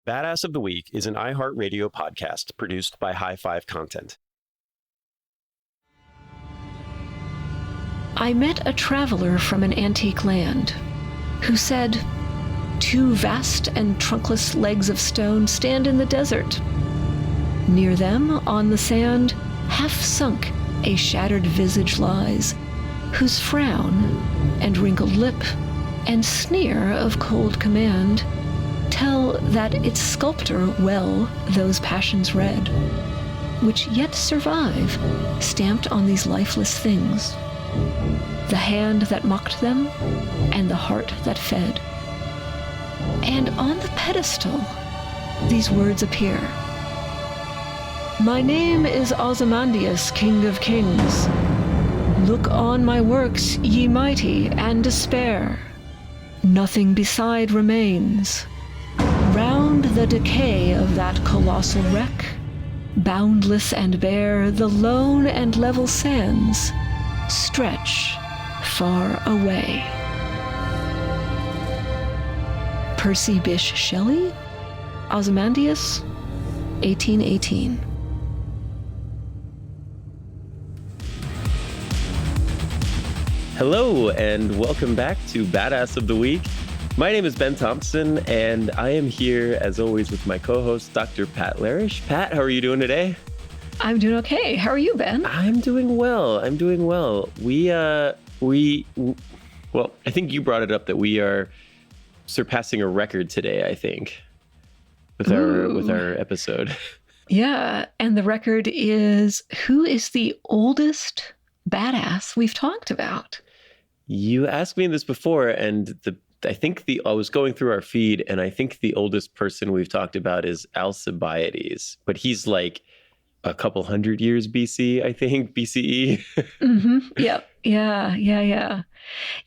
Badass of the Week is an iHeartRadio podcast produced by High Five Content. I met a traveler from an antique land who said, "Two vast and trunkless legs of stone stand in the desert. Near them, on the sand, half sunk, a shattered visage lies, whose frown and wrinkled lip and sneer of cold command tell that its sculptor well those passions read, which yet survive, stamped on these lifeless things, the hand that mocked them and the heart that fed. And on the pedestal these words appear: My name is Ozymandias, King of Kings. Look on my works, ye mighty, and despair. Nothing beside remains. Round the decay of that colossal wreck, boundless and bare, the lone and level sands stretch far away." Percy Bysshe Shelley, Ozymandias, 1818. Hello, and welcome back to Badass of the Week. My name is Ben Thompson, and I am here, as always, with my co-host, Dr. Pat Larish. Pat, how are you doing today? I'm doing okay. How are you, Ben? I'm doing well. Well, I think you brought it up that we are surpassing a record today, I think, with our episode. Yeah, and the record is, who is the oldest badass we've talked about? You asked me this before, and I was going through our feed, and I think the oldest person we've talked about is Alcibiades, but he's like a couple hundred years BC, I think, BCE. Mm-hmm. Yep. Yeah.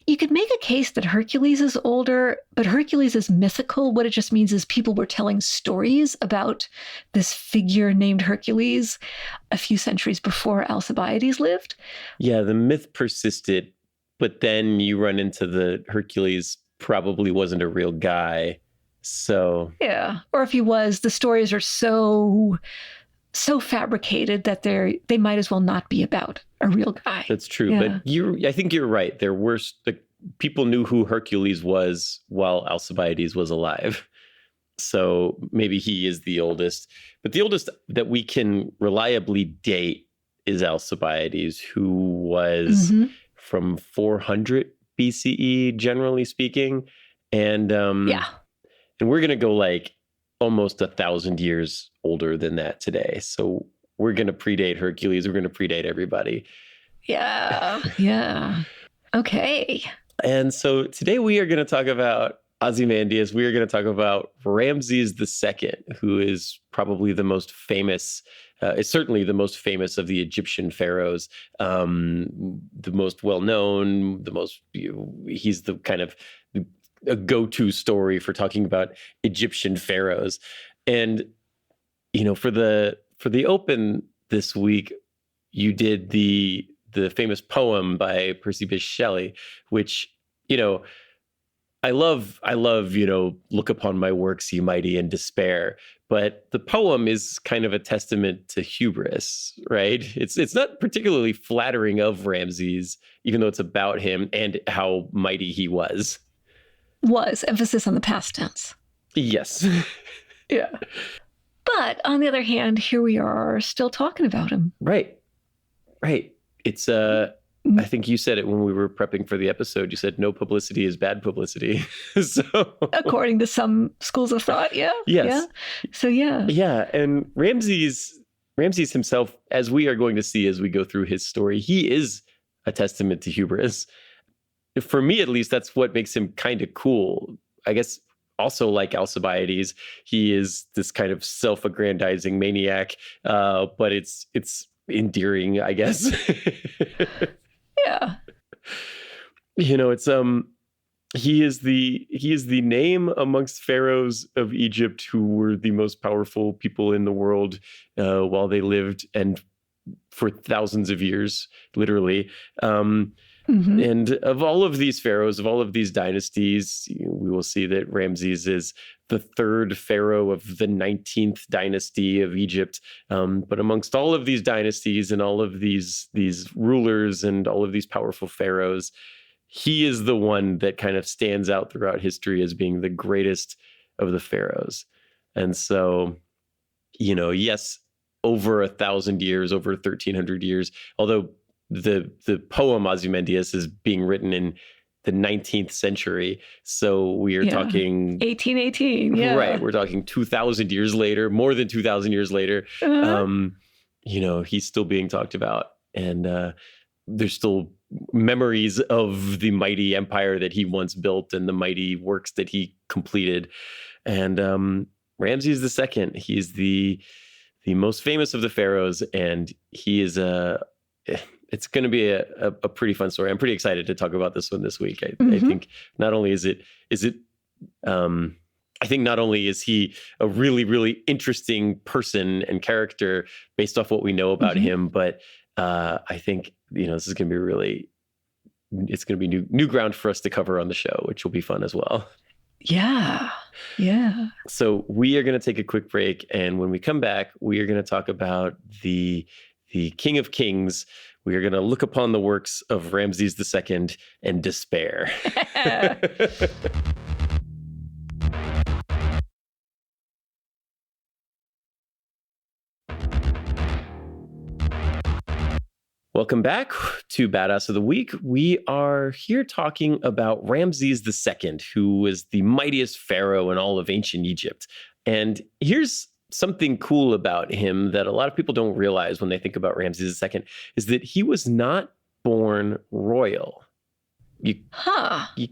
You could make a case that Hercules is older, but Hercules is mythical. What it just means is people were telling stories about this figure named Hercules a few centuries before Alcibiades lived. Yeah, the myth persisted, but then you run into the Hercules probably wasn't a real guy. So yeah, or if he was, the stories are so fabricated that they might as well not be about a real guy. That's true. Yeah. But I think you're right. There were people knew who Hercules was while Alcibiades was alive. So maybe he is the oldest. But the oldest that we can reliably date is Alcibiades, who was from 400 BCE, generally speaking. And and we're going to go like almost 1,000 years older than that today. So we're going to predate Hercules. We're going to predate everybody. Yeah. Okay. And so today we are going to talk about Ozymandias. We are going to talk about Ramses II, who is probably the most famous, is certainly the most famous of the Egyptian pharaohs, the most well-known, he's the kind of a go-to story for talking about Egyptian pharaohs. And, for the open this week, you did the famous poem by Percy Bysshe Shelley, which, I love, look upon my works, ye mighty, and despair. But the poem is kind of a testament to hubris, right? It's not particularly flattering of Ramses, even though it's about him and how mighty he was. Emphasis on the past tense. Yes. Yeah. But on the other hand, here we are still talking about him. Right. It's I think you said it when we were prepping for the episode. You said no publicity is bad publicity. So according to some schools of thought, yeah. Yes. Yeah. So yeah. Yeah, and Ramses himself, as we are going to see as we go through his story, he is a testament to hubris. For me, at least, that's what makes him kind of cool. I guess also like Alcibiades, he is this kind of self-aggrandizing maniac, but it's endearing, I guess. Yeah. It's he is the name amongst pharaohs of Egypt who were the most powerful people in the world while they lived, and for thousands of years, literally. And of all of these pharaohs, of all of these dynasties, we will see that Ramses is the third pharaoh of the 19th dynasty of Egypt. But amongst all of these dynasties and all of these rulers and all of these powerful pharaohs, he is the one that kind of stands out throughout history as being the greatest of the pharaohs. And so, yes, over 1,000 years, over 1,300 years, although the poem Ozymandias is being written in the 19th century. So we are talking 1818. Yeah. Right. We're talking 2,000 years later, more than 2,000 years later. He's still being talked about. And there's still memories of the mighty empire that he once built and the mighty works that he completed. And Ramses II, he's the most famous of the pharaohs, and he is it's going to be a pretty fun story. I'm pretty excited to talk about this one this week. I think not only is he a really, really interesting person and character based off what we know about him, but I think, this is going to be it's going to be new ground for us to cover on the show, which will be fun as well. Yeah. Yeah. So we are going to take a quick break. And when we come back, we are going to talk about the King of Kings. We are going to look upon the works of Ramses II and despair. Welcome back to Badass of the Week. We are here talking about Ramses II, who was the mightiest pharaoh in all of ancient Egypt. And here's something cool about him that a lot of people don't realize when they think about Ramses II, is that he was not born royal. You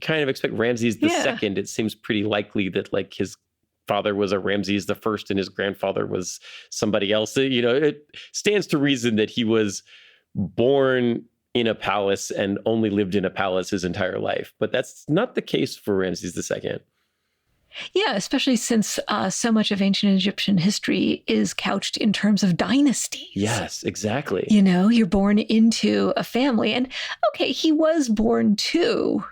kind of expect Ramses II. It seems pretty likely that his father was a Ramses I and his grandfather was somebody else. It stands to reason that he was born in a palace and only lived in a palace his entire life. But that's not the case for Ramses II. Yeah, especially since so much of ancient Egyptian history is couched in terms of dynasties. Yes, exactly. You're born into a family. And okay, he was born too.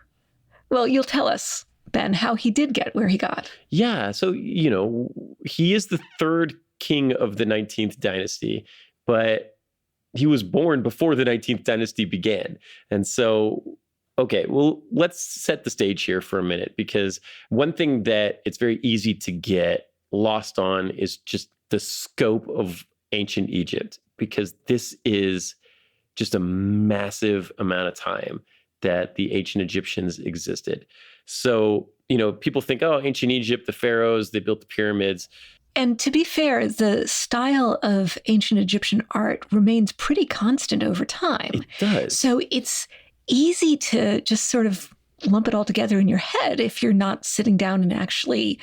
Well, you'll tell us, Ben, how he did get where he got. Yeah, so, he is the third king of the 19th dynasty, but he was born before the 19th dynasty began. And so, okay, well, let's set the stage here for a minute, because one thing that it's very easy to get lost on is just the scope of ancient Egypt, because this is just a massive amount of time that the ancient Egyptians existed. So, people think, oh, ancient Egypt, the pharaohs, they built the pyramids. And to be fair, the style of ancient Egyptian art remains pretty constant over time. It does. So it's easy to just sort of lump it all together in your head if you're not sitting down and actually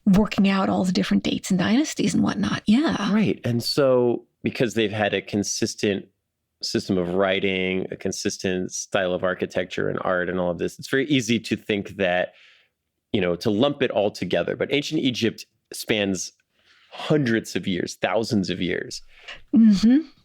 working out all the different dates and dynasties and whatnot. Yeah. Right. And so because they've had a consistent system of writing, a consistent style of architecture and art and all of this, it's very easy to think that, to lump it all together. But ancient Egypt spans hundreds of years, thousands of years.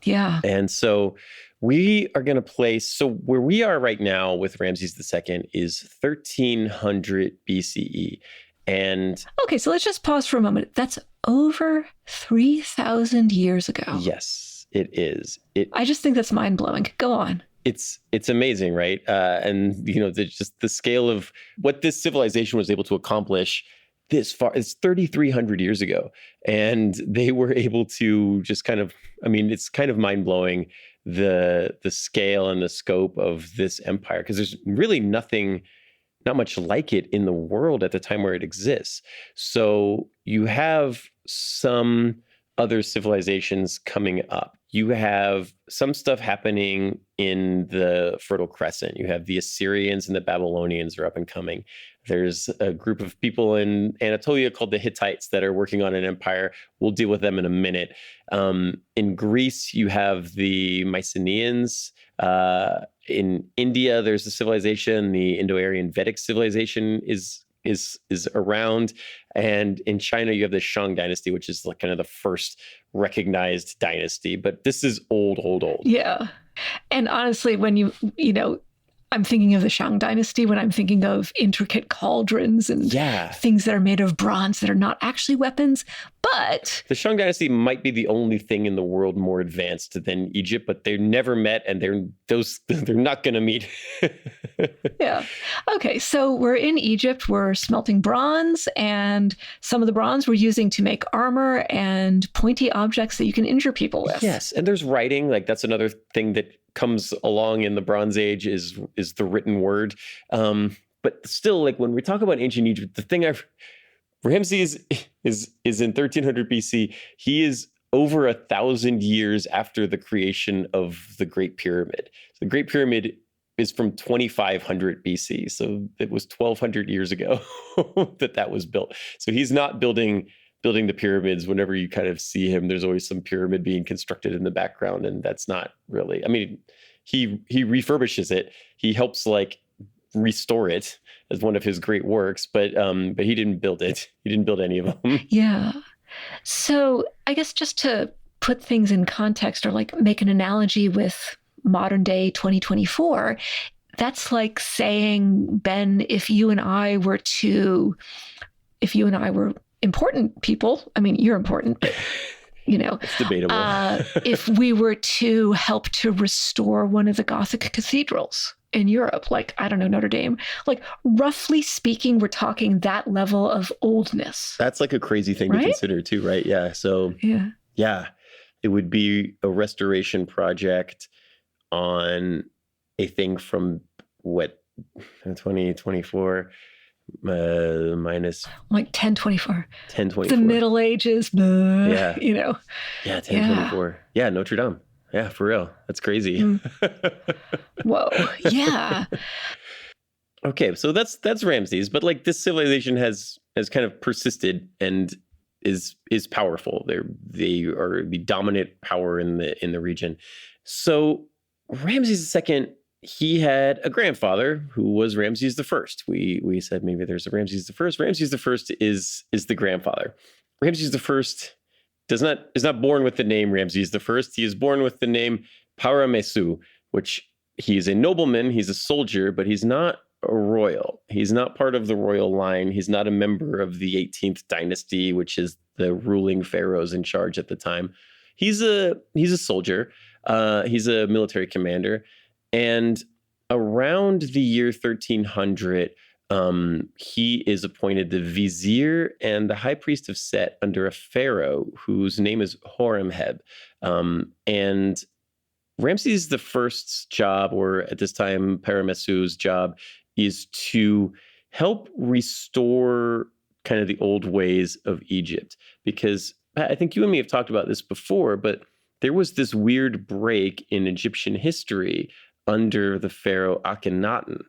Yeah. And so we are going to place, so where we are right now with Ramses II is 1300 BCE. And okay, so let's just pause for a moment. That's over 3,000 years ago. Yes, it is. I just think that's mind-blowing. Go on. It's amazing, right? And, just the scale of what this civilization was able to accomplish this far. It's 3,300 years ago. And they were able to just it's kind of mind-blowing the scale and the scope of this empire, because there's really not much like it in the world at the time where it exists. So you have some other civilizations coming up. You have some stuff happening in the Fertile Crescent. You have the Assyrians and the Babylonians are up and coming. There's a group of people in Anatolia called the Hittites that are working on an empire. We'll deal with them in a minute. In Greece, you have the Mycenaeans. In India, there's a civilization. The Indo-Aryan Vedic civilization is around. And in China, you have the Shang dynasty, which is kind of the first recognized dynasty. But this is old. Yeah. And honestly, when I'm thinking of the Shang Dynasty when I'm thinking of intricate cauldrons and things that are made of bronze that are not actually weapons. But the Shang Dynasty might be the only thing in the world more advanced than Egypt, but they're never met, and they're not going to meet. Yeah. Okay, so we're in Egypt. We're smelting bronze, and some of the bronze we're using to make armor and pointy objects that you can injure people with. Yes, and there's writing. Like that's another thing that comes along in the Bronze Age is the written word. But still, like when we talk about ancient Egypt, the thing Ramses is in 1300 BC. He is over 1,000 years after the creation of the Great Pyramid. So the Great Pyramid is from 2500 BC. So it was 1,200 years ago that was built. So he's not building the pyramids. Whenever you kind of see him, there's always some pyramid being constructed in the background, and that's not really. I mean, he refurbishes it. He helps like restore it as one of his great works, but he didn't build it. He didn't build any of them. Yeah. So I guess just to put things in context, or like make an analogy with modern day 2024, that's like saying, Ben, if you and I were important people, I mean, you're important, but it's debatable. If we were to help to restore one of the Gothic cathedrals in Europe, like, I don't know, Notre Dame, like roughly speaking, we're talking that level of oldness. That's like a crazy thing to consider too, right? Yeah. So yeah, it would be a restoration project on a thing from what, 2024 minus like 1024. The Middle Ages. Yeah. 1024. Yeah, Notre Dame. Yeah, for real. That's crazy. Whoa. Yeah. Okay, so that's Ramses, but like this civilization has kind of persisted and is powerful. They are the dominant power in the region. So Ramses II, he had a grandfather who was Ramses I. We said maybe there's a Ramses I. Ramses I is the grandfather. Ramses I is not born with the name Ramses I. He is born with the name Ramesses II, which he's a nobleman, he's a soldier, but he's not a royal. He's not part of the royal line. He's not a member of the 18th dynasty, which is the ruling pharaohs in charge at the time. He's a soldier. He's a military commander. And around the year 1300, he is appointed the vizier and the high priest of Set under a pharaoh whose name is Horemheb. And Ramses I's job, or at this time Ramesses' job, is to help restore kind of the old ways of Egypt. Because I think you and me have talked about this before, but there was this weird break in Egyptian history under the pharaoh Akhenaten.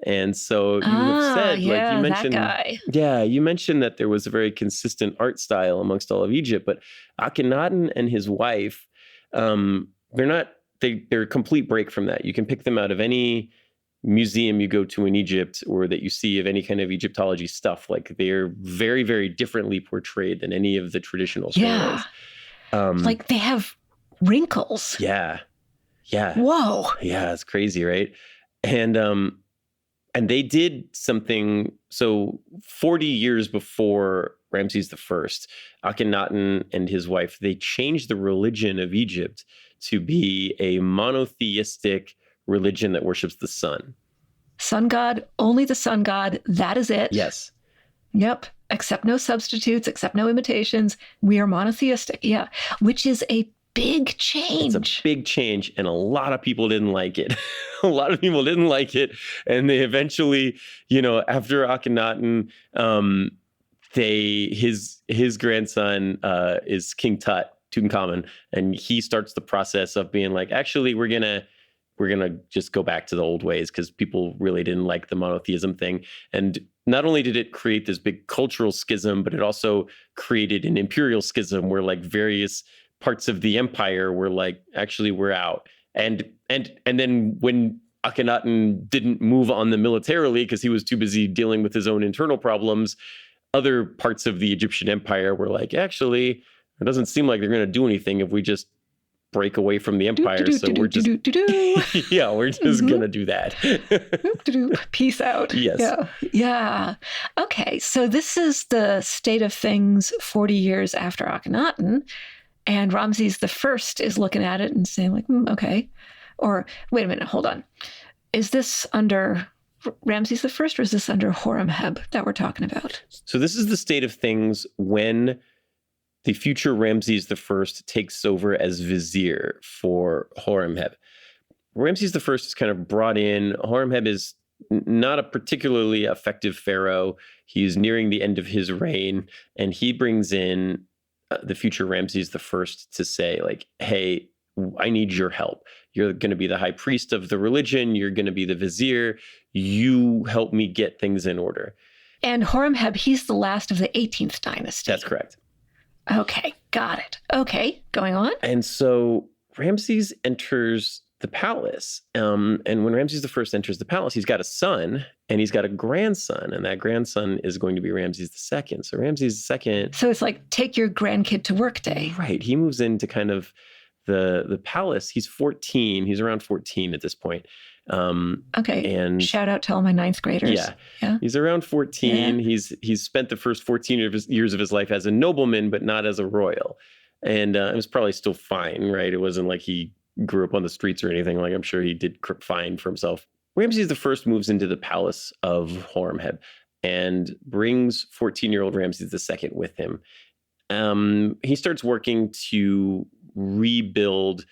And so you have said, like you mentioned, that guy. Yeah, you mentioned that there was a very consistent art style amongst all of Egypt, but Akhenaten and his wife, they're a complete break from that. You can pick them out of any museum you go to in Egypt or that you see of any kind of Egyptology stuff. Like they're very, very differently portrayed than any of the traditional pharaohs. Like they have wrinkles. Yeah. Whoa. Yeah, it's crazy, right? And they did something. So 40 years before Ramses I, Akhenaten and his wife, they changed the religion of Egypt to be a monotheistic religion that worships the sun. Sun god, only the sun god. That is it. Yes. Yep. Accept no substitutes, accept no imitations. We are monotheistic. Yeah. Which is a big change. It's a big change, and a lot of people didn't like it. A lot of people didn't like it, and they eventually, after Akhenaten, his grandson is King Tutankhamun, and he starts the process of being like, actually, we're gonna just go back to the old ways because people really didn't like the monotheism thing. And not only did it create this big cultural schism, but it also created an imperial schism where like various parts of the empire were like, actually, we're out. And then when Akhenaten didn't move on them militarily because he was too busy dealing with his own internal problems, other parts of the Egyptian empire were like, actually, it doesn't seem like they're going to do anything if we just break away from the empire. So we're just, yeah, we're just going to do that. Peace out. Yes. Yeah. Yeah. Okay. So this is the state of things 40 years after Akhenaten. And Ramses I is looking at it and saying like, okay. Or wait a minute, hold on. Is this under Ramses I or is this under Horemheb that we're talking about? So this is the state of things when the future Ramses I takes over as vizier for Horemheb. Ramses I is kind of brought in. Horemheb is not a particularly effective pharaoh. He's nearing the end of his reign, and he brings in the future Ramses I to say, like, hey, I need your help. You're going to be the high priest of the religion. You're going to be the vizier. You help me get things in order. And Horemheb, he's the last of the 18th dynasty. That's correct. Okay, got it. Okay, going on. And so Ramses enters the palace. And when Ramses I enters the palace, he's got a son and he's got a grandson. And that grandson is going to be Ramses II. So Ramses II... So it's like, take your grandkid to work day. Right. He moves into kind of the palace. He's 14. He's around 14 at this point. Okay. And shout out to all my ninth graders. Yeah. He's around 14. Yeah. He's spent the first 14 years of his life as a nobleman, but not as a royal. And it was probably still fine, right? It wasn't like he grew up on the streets or anything. Like, I'm sure he did fine for himself. Ramses I moves into the palace of Horemheb and brings 14-year-old Ramses II with him. He starts working to rebuild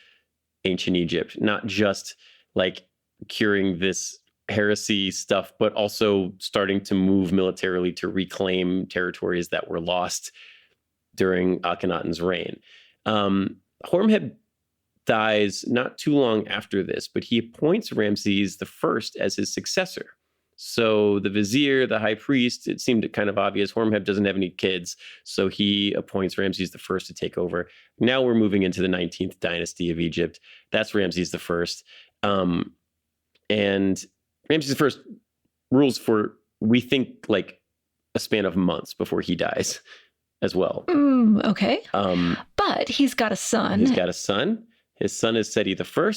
ancient Egypt, not just like curing this heresy stuff, but also starting to move militarily to reclaim territories that were lost during Akhenaten's reign. Horemheb dies not too long after this, but he appoints Ramses I as his successor. So the vizier, the high priest, it seemed kind of obvious. Horemheb doesn't have any kids, so he appoints Ramses I to take over. Now we're moving into the 19th dynasty of Egypt. That's Ramses I. And Ramses I rules for, we think, like a span of months before he dies as well. Okay. But he's got a son. He's got a son. His son is Seti I.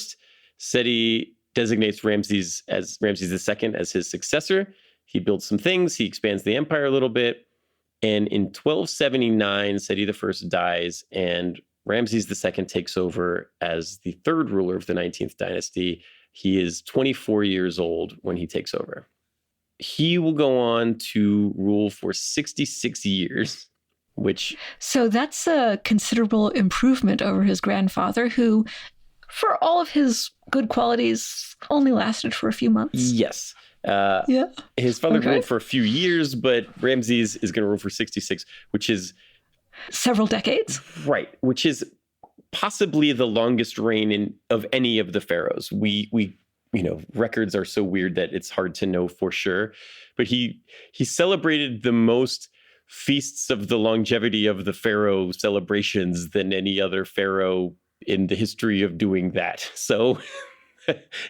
Seti designates Ramses II as his successor. He builds some things. He expands the empire a little bit. And in 1279, Seti I dies, and Ramses II takes over as the third ruler of the 19th dynasty. He is 24 years old when he takes over. He will go on to rule for 66 years, which... So that's a considerable improvement over his grandfather, who, for all of his good qualities, only lasted for a few months. Yes. His father ruled for a few years, but Ramses is going to rule for 66, which is... several decades. Right, which is possibly the longest reign of any of the pharaohs. We records are so weird that it's hard to know for sure. But he celebrated the most feasts of the longevity of the pharaoh celebrations than any other pharaoh in the history of doing that. So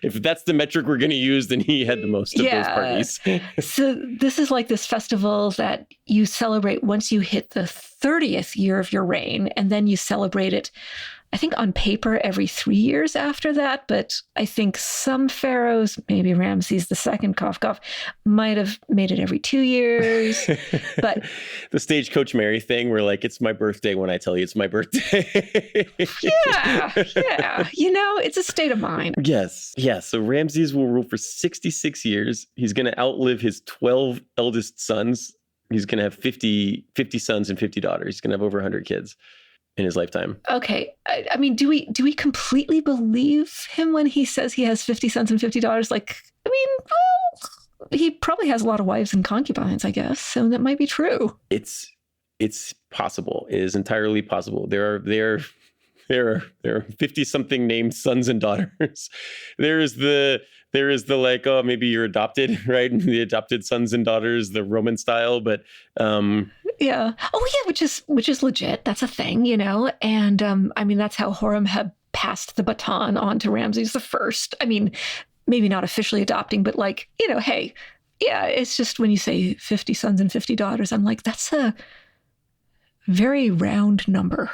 if that's the metric we're going to use, then he had the most of those parties. So this is like this festival that you celebrate once you hit the 30th year of your reign, and then you celebrate it, I think, on paper every 3 years after that. But I think some pharaohs, maybe Ramses II, cough, cough, might have made it every 2 years. But the Stagecoach Mary thing, where like, it's my birthday when I tell you it's my birthday. yeah. It's a state of mind. Yes. Yeah. So Ramses will rule for 66 years. He's going to outlive his 12 eldest sons. He's going to have 50 sons and 50 daughters. He's going to have over 100 kids in his lifetime. Okay. I mean, do we completely believe him when he says he has 50 sons and 50 daughters? Like, I mean, well, he probably has a lot of wives and concubines, I guess. So that might be true. It's possible. It is entirely possible. There are 50 something named sons and daughters. There is the like, oh, maybe you're adopted, right? The adopted sons and daughters, the Roman style, but yeah. Oh yeah, which is legit. That's a thing, And I mean, that's how Horemheb passed the baton on to Ramses I. I mean, maybe not officially adopting, but like, hey, yeah, it's just when you say 50 sons and 50 daughters, I'm like, that's a very round number.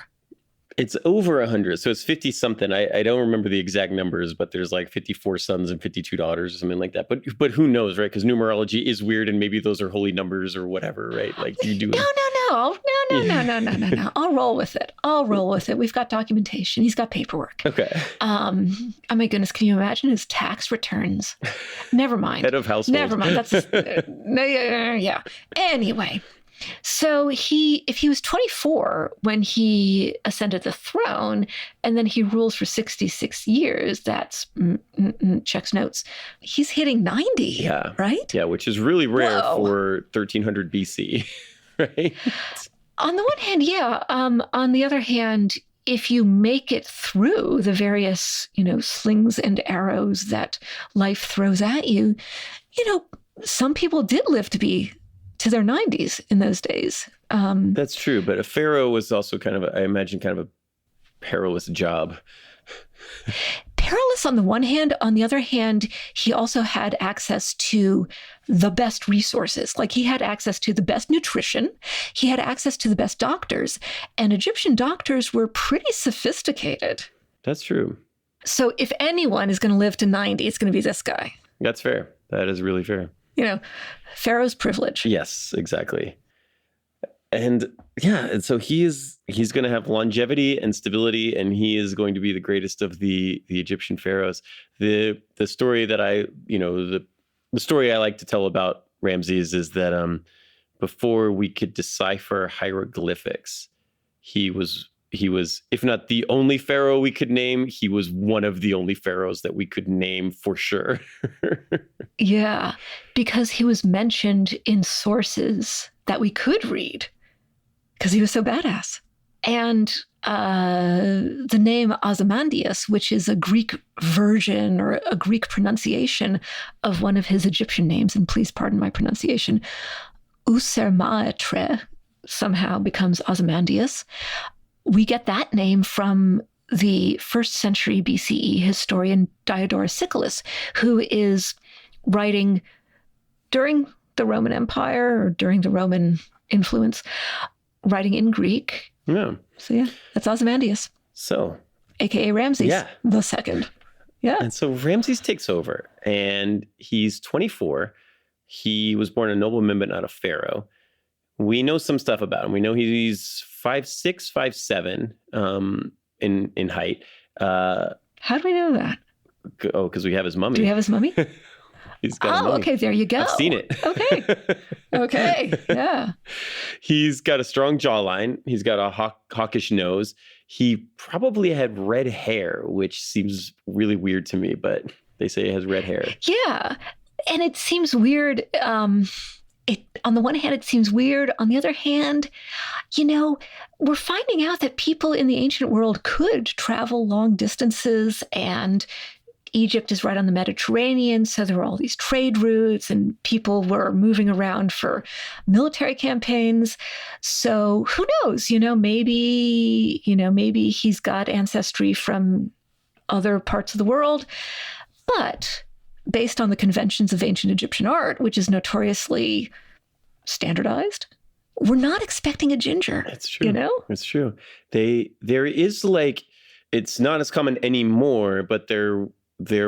It's over 100. So it's 50 something. I don't remember the exact numbers, but there's like 54 sons and $52 or something like that. But who knows, right? Because numerology is weird and maybe those are holy numbers or whatever, right? Like you do. No. I'll roll with it. We've got documentation. He's got paperwork. Okay. Oh my goodness, can you imagine his tax returns? Never mind. Head of household. Never mind. That's yeah. Anyway. So if he was 24 when he ascended the throne, and then he rules for 66 years, that's checks notes. He's hitting 90, yeah, right? Yeah, which is really rare Whoa. for 1300 BC, right? On the one hand, yeah. On the other hand, if you make it through the various, slings and arrows that life throws at you, some people did live to be to their 90s in those days. That's true. But a pharaoh was also I imagine, kind of a perilous job. Perilous on the one hand. On the other hand, he also had access to the best resources. Like he had access to the best nutrition. He had access to the best doctors. And Egyptian doctors were pretty sophisticated. That's true. So if anyone is going to live to 90, it's going to be this guy. That's fair. That is really fair. Pharaoh's privilege. Yes, exactly. And yeah, and so he's going to have longevity and stability, and he is going to be the greatest of the Egyptian pharaohs. The story that the story I like to tell about Ramses is that before we could decipher hieroglyphics, he was, if not the only pharaoh we could name, he was one of the only pharaohs that we could name for sure. Yeah, because he was mentioned in sources that we could read because he was so badass. And the name Ozymandias, which is a Greek version or a Greek pronunciation of one of his Egyptian names, and please pardon my pronunciation, Usermaetre, somehow becomes Ozymandias. We get that name from the 1st century BCE historian Diodorus Siculus, who is writing during the Roman Empire or during the Roman influence, writing in Greek. Yeah. So yeah, that's Ozymandias. So, AKA Ramses the Second. Yeah. And so Ramses takes over, and he's 24. He was born a nobleman, but not a pharaoh. We know some stuff about him. We know he's 5'6", 5'7", in height. How do we know that? Oh, because we have his mummy. Do we have his mummy? He's got a mummy. Okay, there you go. I've seen it. Okay, yeah. He's got a strong jawline. He's got a hawkish nose. He probably had red hair, which seems really weird to me, but they say he has red hair. Yeah, and it seems weird. On the one hand, it seems weird. On the other hand, we're finding out that people in the ancient world could travel long distances, and Egypt is right on the Mediterranean, so there were all these trade routes, and people were moving around for military campaigns. So who knows? Maybe he's got ancestry from other parts of the world. But based on the conventions of ancient Egyptian art, which is notoriously standardized, we're not expecting a ginger. That's true. It's true. There is it's not as common anymore, but there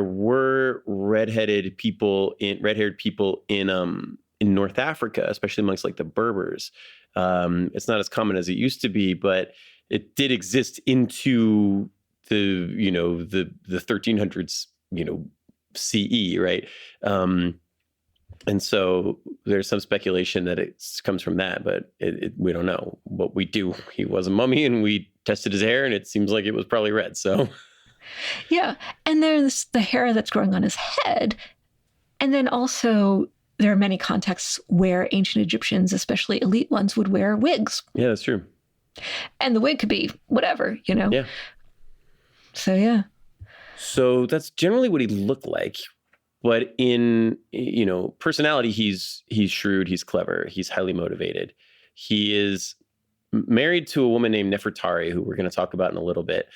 were red-haired people in North Africa, especially amongst the Berbers. It's not as common as it used to be, but it did exist into the 1300s, CE, right? And so there's some speculation that it comes from that, but we don't know. What we do, he was a mummy, and we tested his hair, and it seems like it was probably red. So, yeah. And there's the hair that's growing on his head. And then also there are many contexts where ancient Egyptians, especially elite ones, would wear wigs. Yeah, that's true. And the wig could be whatever, Yeah. So, yeah. So that's generally what he looked like. But in, personality, he's shrewd, he's clever, he's highly motivated. He is married to a woman named Nefertari, who we're going to talk about in a little bit.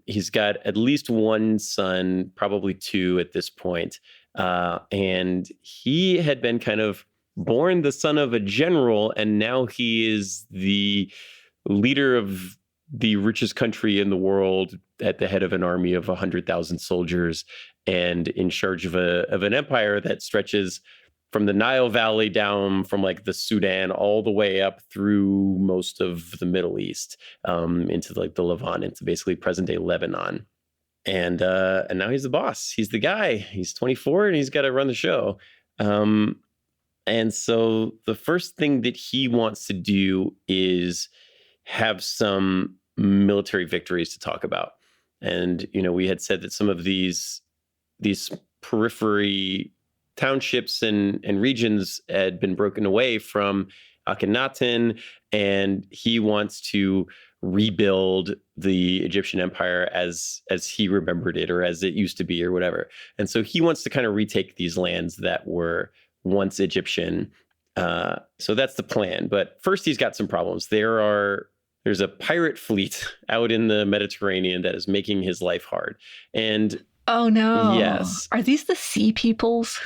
He's got at least one son, probably two at this point. And he had been kind of born the son of a general, and now he is the leader of the richest country in the world at the head of an army of 100,000 soldiers and in charge of an empire that stretches from the Nile Valley down from like the Sudan all the way up through most of the Middle East, into like the Levant, into basically present day Lebanon. And now he's the boss. He's the guy. He's 24 and he's got to run the show. And so the first thing that he wants to do is have some military victories to talk about. And, we had said that some of these periphery townships and regions had been broken away from Akhenaten, and he wants to rebuild the Egyptian empire as he remembered it, or as it used to be, or whatever. And so he wants to kind of retake these lands that were once Egyptian. So that's the plan. But first, he's got some problems. There's a pirate fleet out in the Mediterranean that is making his life hard. And oh no. Yes. Are these the sea peoples?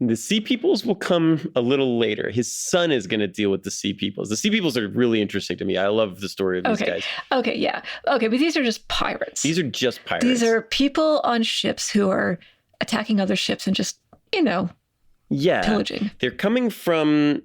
The sea peoples will come a little later. His son is going to deal with the sea peoples. The sea peoples are really interesting to me. I love the story of these guys. Okay, yeah. Okay, but these are just pirates. These are just pirates. These are people on ships who are attacking other ships and just, pillaging. They're coming from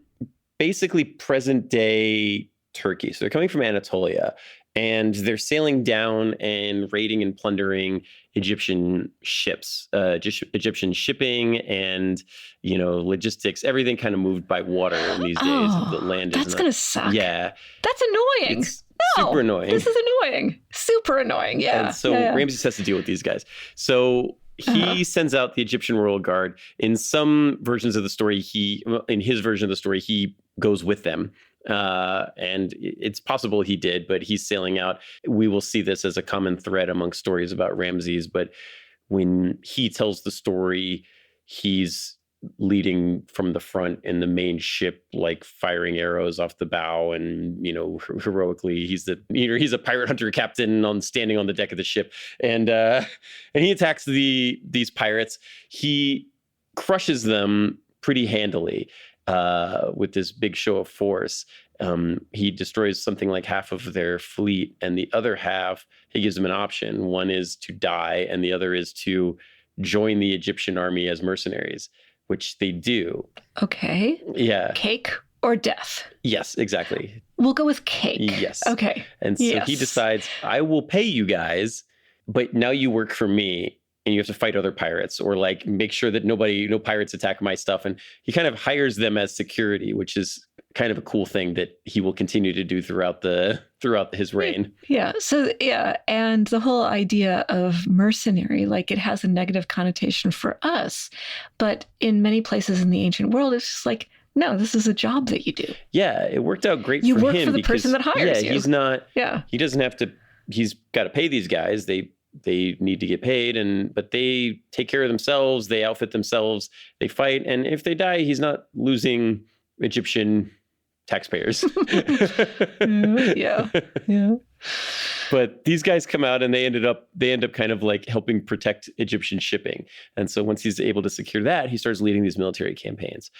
basically present day Turkey. So they're coming from Anatolia, and they're sailing down and raiding and plundering Egyptian ships, Egyptian shipping and, logistics. Everything kind of moved by water in these days. The land is that's going to suck. Yeah. That's annoying. It's super annoying. This is annoying. Super annoying. Yeah. And so Ramses has to deal with these guys. So he sends out the Egyptian royal guard. In some versions of the story, in his version of the story, he goes with them. And it's possible he did, but he's sailing out. We will see this as a common thread among stories about Ramses. But when he tells the story, he's leading from the front in the main ship, like firing arrows off the bow, and heroically, he's a pirate hunter captain standing on the deck of the ship, and he attacks these pirates. He crushes them pretty handily. With this big show of force. He destroys something like half of their fleet, and the other half, he gives them an option. One is to die, and the other is to join the Egyptian army as mercenaries, which they do. Okay. Yeah. Cake or death? Yes, exactly. We'll go with cake. Yes. Okay. And so he decides, I will pay you guys, but now you work for me. And you have to fight other pirates, or like make sure that no pirates attack my stuff. And he kind of hires them as security, which is kind of a cool thing that he will continue to do throughout his reign. Yeah. So and the whole idea of mercenary, like, it has a negative connotation for us, but in many places in the ancient world, it's just like, no, this is a job that you do. Yeah, it worked out great you for him. You work for the person that hires you. He's not. Yeah. He doesn't have to. He's got to pay these guys. They need to get paid, but they take care of themselves. They outfit themselves. They fight, and if they die, he's not losing Egyptian taxpayers. Yeah. But these guys come out, and they end up kind of like helping protect Egyptian shipping. And so once he's able to secure that, he starts leading these military campaigns.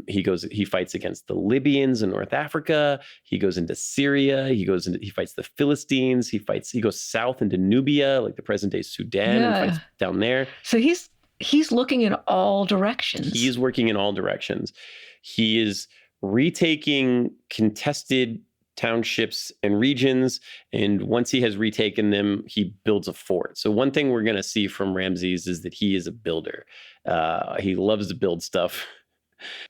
He fights against the Libyans in North Africa. He goes into Syria. He fights the Philistines. He goes south into Nubia, like the present day Sudan, and fights down there. So he's looking in all directions. He is working in all directions. He is retaking contested townships and regions, and once he has retaken them, he builds a fort. So one thing we're going to see from Ramses is that he is a builder. He loves to build stuff,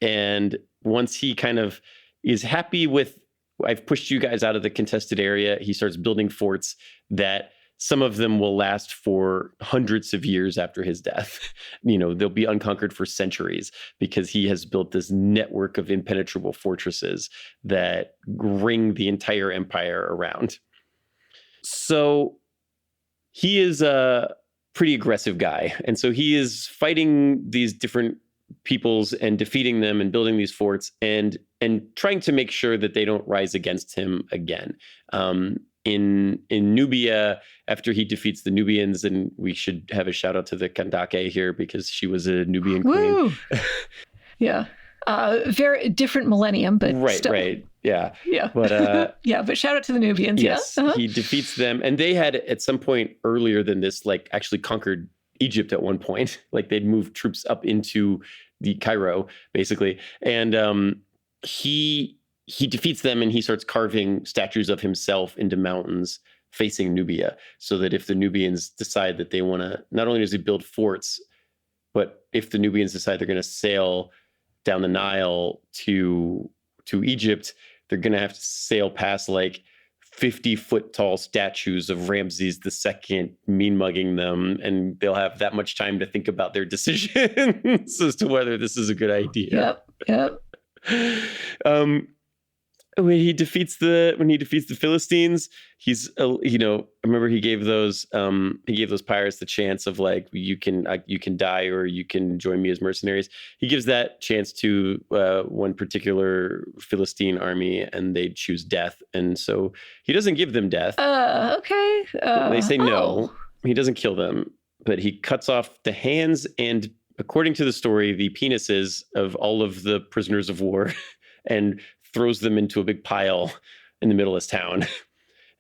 and once he kind of is happy with, I've pushed you guys out of the contested area, he starts building forts that some of them will last for hundreds of years after his death. They'll be unconquered for centuries, because he has built this network of impenetrable fortresses that ring the entire empire around. So he is a pretty aggressive guy. And so he is fighting these different peoples and defeating them and building these forts and trying to make sure that they don't rise against him again. In Nubia, after he defeats the Nubians, and we should have a shout out to the Kandake here, because she was a Nubian queen. Yeah. Very different millennium, but right, still. Right. Yeah. Yeah. But yeah, but shout out to the Nubians. yes, Yeah. he defeats them. And they had at some point earlier than this, like actually conquered Egypt at one point. Like they'd moved troops up into the Cairo, basically. And he defeats them and he starts carving statues of himself into mountains facing Nubia, so that if the Nubians decide that they want to, not only does he build forts, but if the Nubians decide they're going to sail down the Nile to Egypt, they're going to have to sail past like 50-foot tall statues of Ramses II, mean mugging them, and they'll have that much time to think about their decisions as to whether this is a good idea. Yep. When he defeats the Philistines, he's I remember he gave those pirates the chance of like you can die or you can join me as mercenaries. He gives that chance to one particular Philistine army, and they choose death, and so he doesn't give them death. Okay. They say no. He doesn't kill them, but he cuts off the hands and, according to the story, the penises of all of the prisoners of war, and throws them into a big pile in the middle of his town.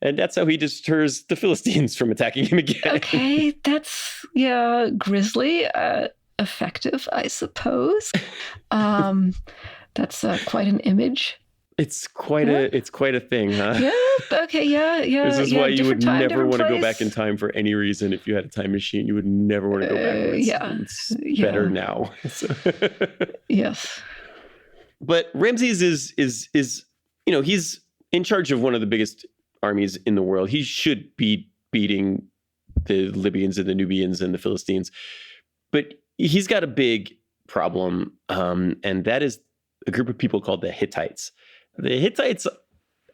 And that's how he deters the Philistines from attacking him again. Okay, that's, grisly, effective, I suppose. That's quite an image. It's quite a thing, huh? Yeah, okay, yeah. This is why you would never want to go place. back in time for any reason. If you had a time machine, you would never want to go backwards. It's better now. Yes. But Ramses is he's in charge of one of the biggest armies in the world. He should be beating the Libyans and the Nubians and the Philistines. But he's got a big problem, and that is a group of people called the Hittites. The Hittites,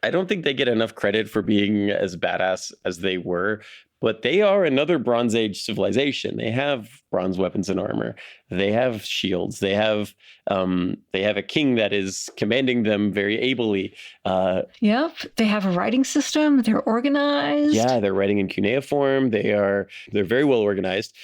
I don't think they get enough credit for being as badass as they were, but they are another Bronze Age civilization. They have bronze weapons and armor. They have shields. They have a king that is commanding them very ably. Yep. They have a writing system. They're organized. Yeah, they're writing in cuneiform. They're very well organized,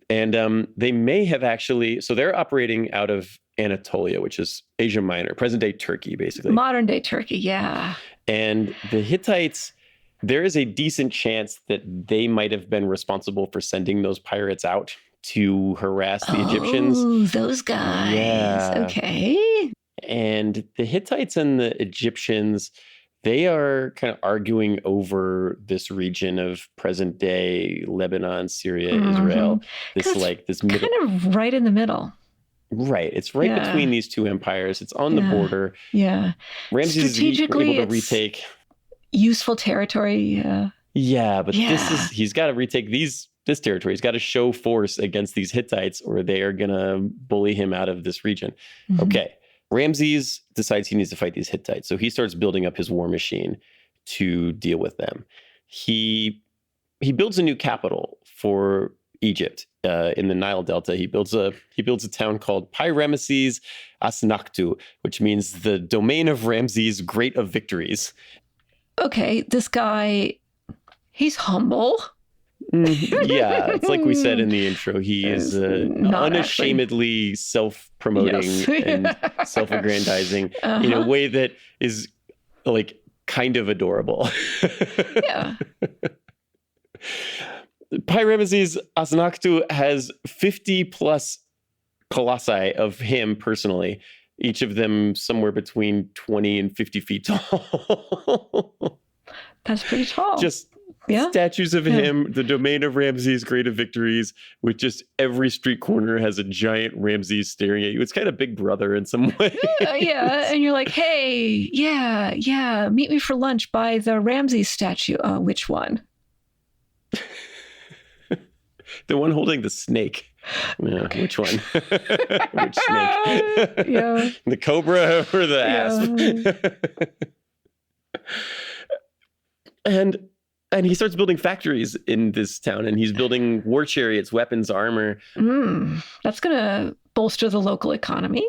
and they may have actually. So they're operating out of Anatolia, which is Asia Minor, present day Turkey, basically. Modern day Turkey. Yeah. And the Hittites, there is a decent chance that they might have been responsible for sending those pirates out to harass the Egyptians. Oh, those guys. Yeah. Okay. And the Hittites and the Egyptians, they are kind of arguing over this region of present day Lebanon, Syria, Israel. This middle, kind of right in the middle. Right. It's right between these two empires. It's on the border. Yeah. Ramses is able to retake useful territory. Yeah, but he's got to retake this territory. He's got to show force against these Hittites, or they are going to bully him out of this region. Mm-hmm. Okay. Ramses decides he needs to fight these Hittites. So he starts building up his war machine to deal with them. He builds a new capital for Egypt in the Nile Delta. He builds a town called Ramesses II, which means the domain of Ramses, great of victories. Okay, this guy, he's humble. Yeah, it's like we said in the intro. He is unashamedly self-promoting and self-aggrandizing in a way that is like kind of adorable. Yeah. Ramesses II has 50 plus colossi of him personally, each of them somewhere between 20 and 50 feet tall. That's pretty tall. Just statues of him, the domain of Ramses, great of victories, with just every street corner has a giant Ramses staring at you. It's kind of Big Brother in some way. Yeah, and you're like, hey, meet me for lunch by the Ramses statue. Which one? The one holding the snake. Yeah, okay. Which one? Which snake? Yeah. The cobra or the asp? And he starts building factories in this town, and he's building war chariots, weapons, armor. That's going to bolster the local economy.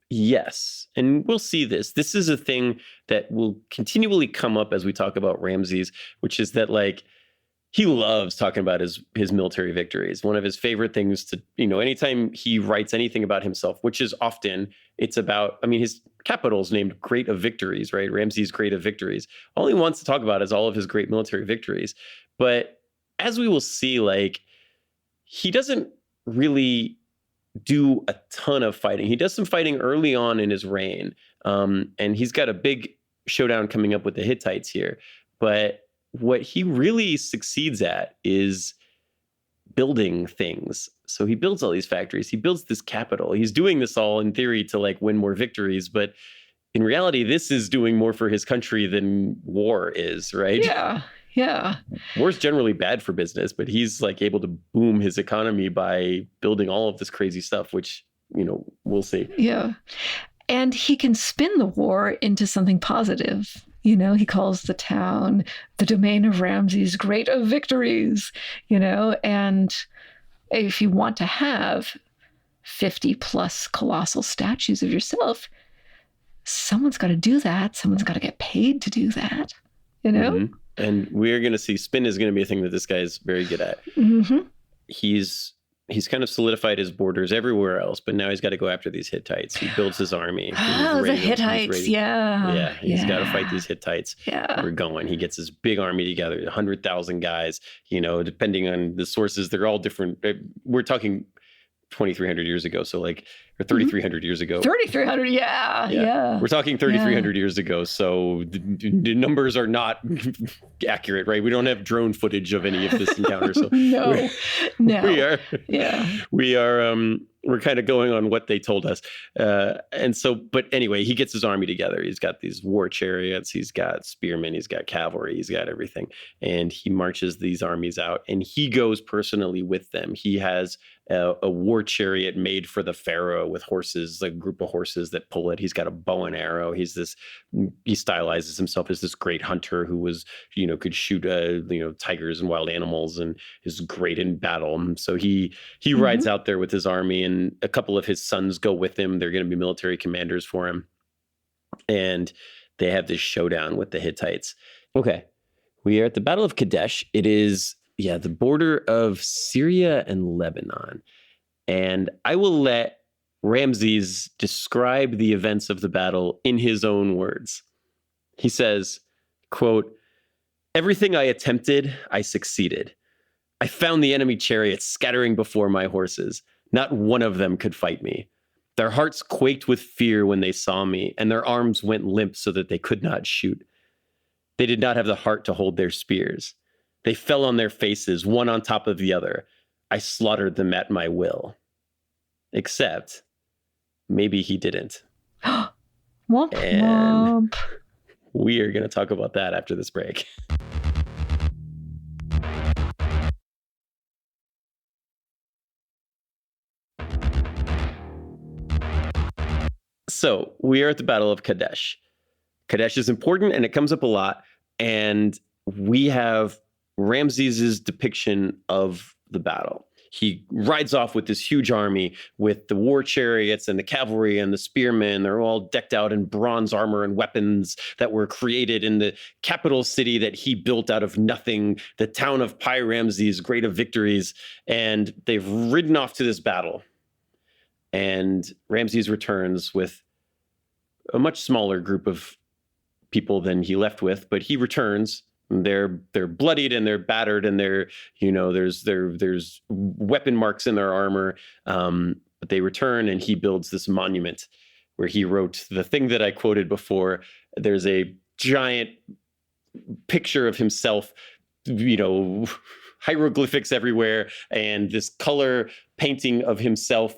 Yes. And we'll see this. This is a thing that will continually come up as we talk about Ramses, which is that like he loves talking about his military victories. One of his favorite things to, anytime he writes anything about himself, which is often, it's about, his capitals named Great of Victories, right? Ramses Great of Victories. All he wants to talk about is all of his great military victories. But as we will see, like, he doesn't really do a ton of fighting. He does some fighting early on in his reign. And he's got a big showdown coming up with the Hittites here. But what he really succeeds at is building things. So he builds all these factories. He builds this capital. He's doing this all in theory to like win more victories, but in reality, this is doing more for his country than war is, right? Yeah. Yeah. War's generally bad for business, but he's like able to boom his economy by building all of this crazy stuff, which, we'll see. Yeah. And he can spin the war into something positive. He calls the town the domain of Ramses, great of victories, and if you want to have 50 plus colossal statues of yourself, someone's got to do that. Someone's got to get paid to do that, Mm-hmm. And we're going to see spin is going to be a thing that this guy is very good at. Mm-hmm. He's kind of solidified his borders everywhere else, but now he's got to go after these Hittites. He builds his army. The Hittites, Yeah, he's got to fight these Hittites. Yeah. We're going. He gets this big army together, 100,000 guys, depending on the sources, they're all different. We're talking 2,300 years ago. So like, or 3,300 years ago. 3,300, yeah. We're talking 3,300 years ago. So the numbers are not accurate, right? We don't have drone footage of any of this encounter. So no. We are. Yeah. We are. We're kind of going on what they told us. And so, but anyway, he gets his army together. He's got these war chariots. He's got spearmen. He's got cavalry. He's got everything. And he marches these armies out and he goes personally with them. He has a war chariot made for the pharaoh with horses, a group of horses that pull it. He's got a bow and arrow. He stylizes himself as this great hunter who was, could shoot, tigers and wild animals and is great in battle. So he rides out there with his army and a couple of his sons go with him. They're going to be military commanders for him. And they have this showdown with the Hittites. Okay. We are at the Battle of Kadesh. It is, the border of Syria and Lebanon. And I will let Ramses describe the events of the battle in his own words. He says, quote, "Everything I attempted, I succeeded. I found the enemy chariots scattering before my horses. Not one of them could fight me. Their hearts quaked with fear when they saw me, and their arms went limp so that they could not shoot. They did not have the heart to hold their spears. They fell on their faces, one on top of the other. I slaughtered them at my will." Except, maybe he didn't. Womp And womp. we are going to talk about that after this break. So we are at the Battle of Kadesh. Kadesh is important and it comes up a lot. And we have Ramses's depiction of the battle. He rides off with this huge army with the war chariots and the cavalry and the spearmen. They're all decked out in bronze armor and weapons that were created in the capital city that he built out of nothing, the town of Pi Ramses, great of victories. And they've ridden off to this battle. And Ramses returns with a much smaller group of people than he left with, but he returns. They're bloodied and they're battered and there's weapon marks in their armor. But they return and he builds this monument where he wrote the thing that I quoted before. There's a giant picture of himself, hieroglyphics everywhere, and this color painting of himself.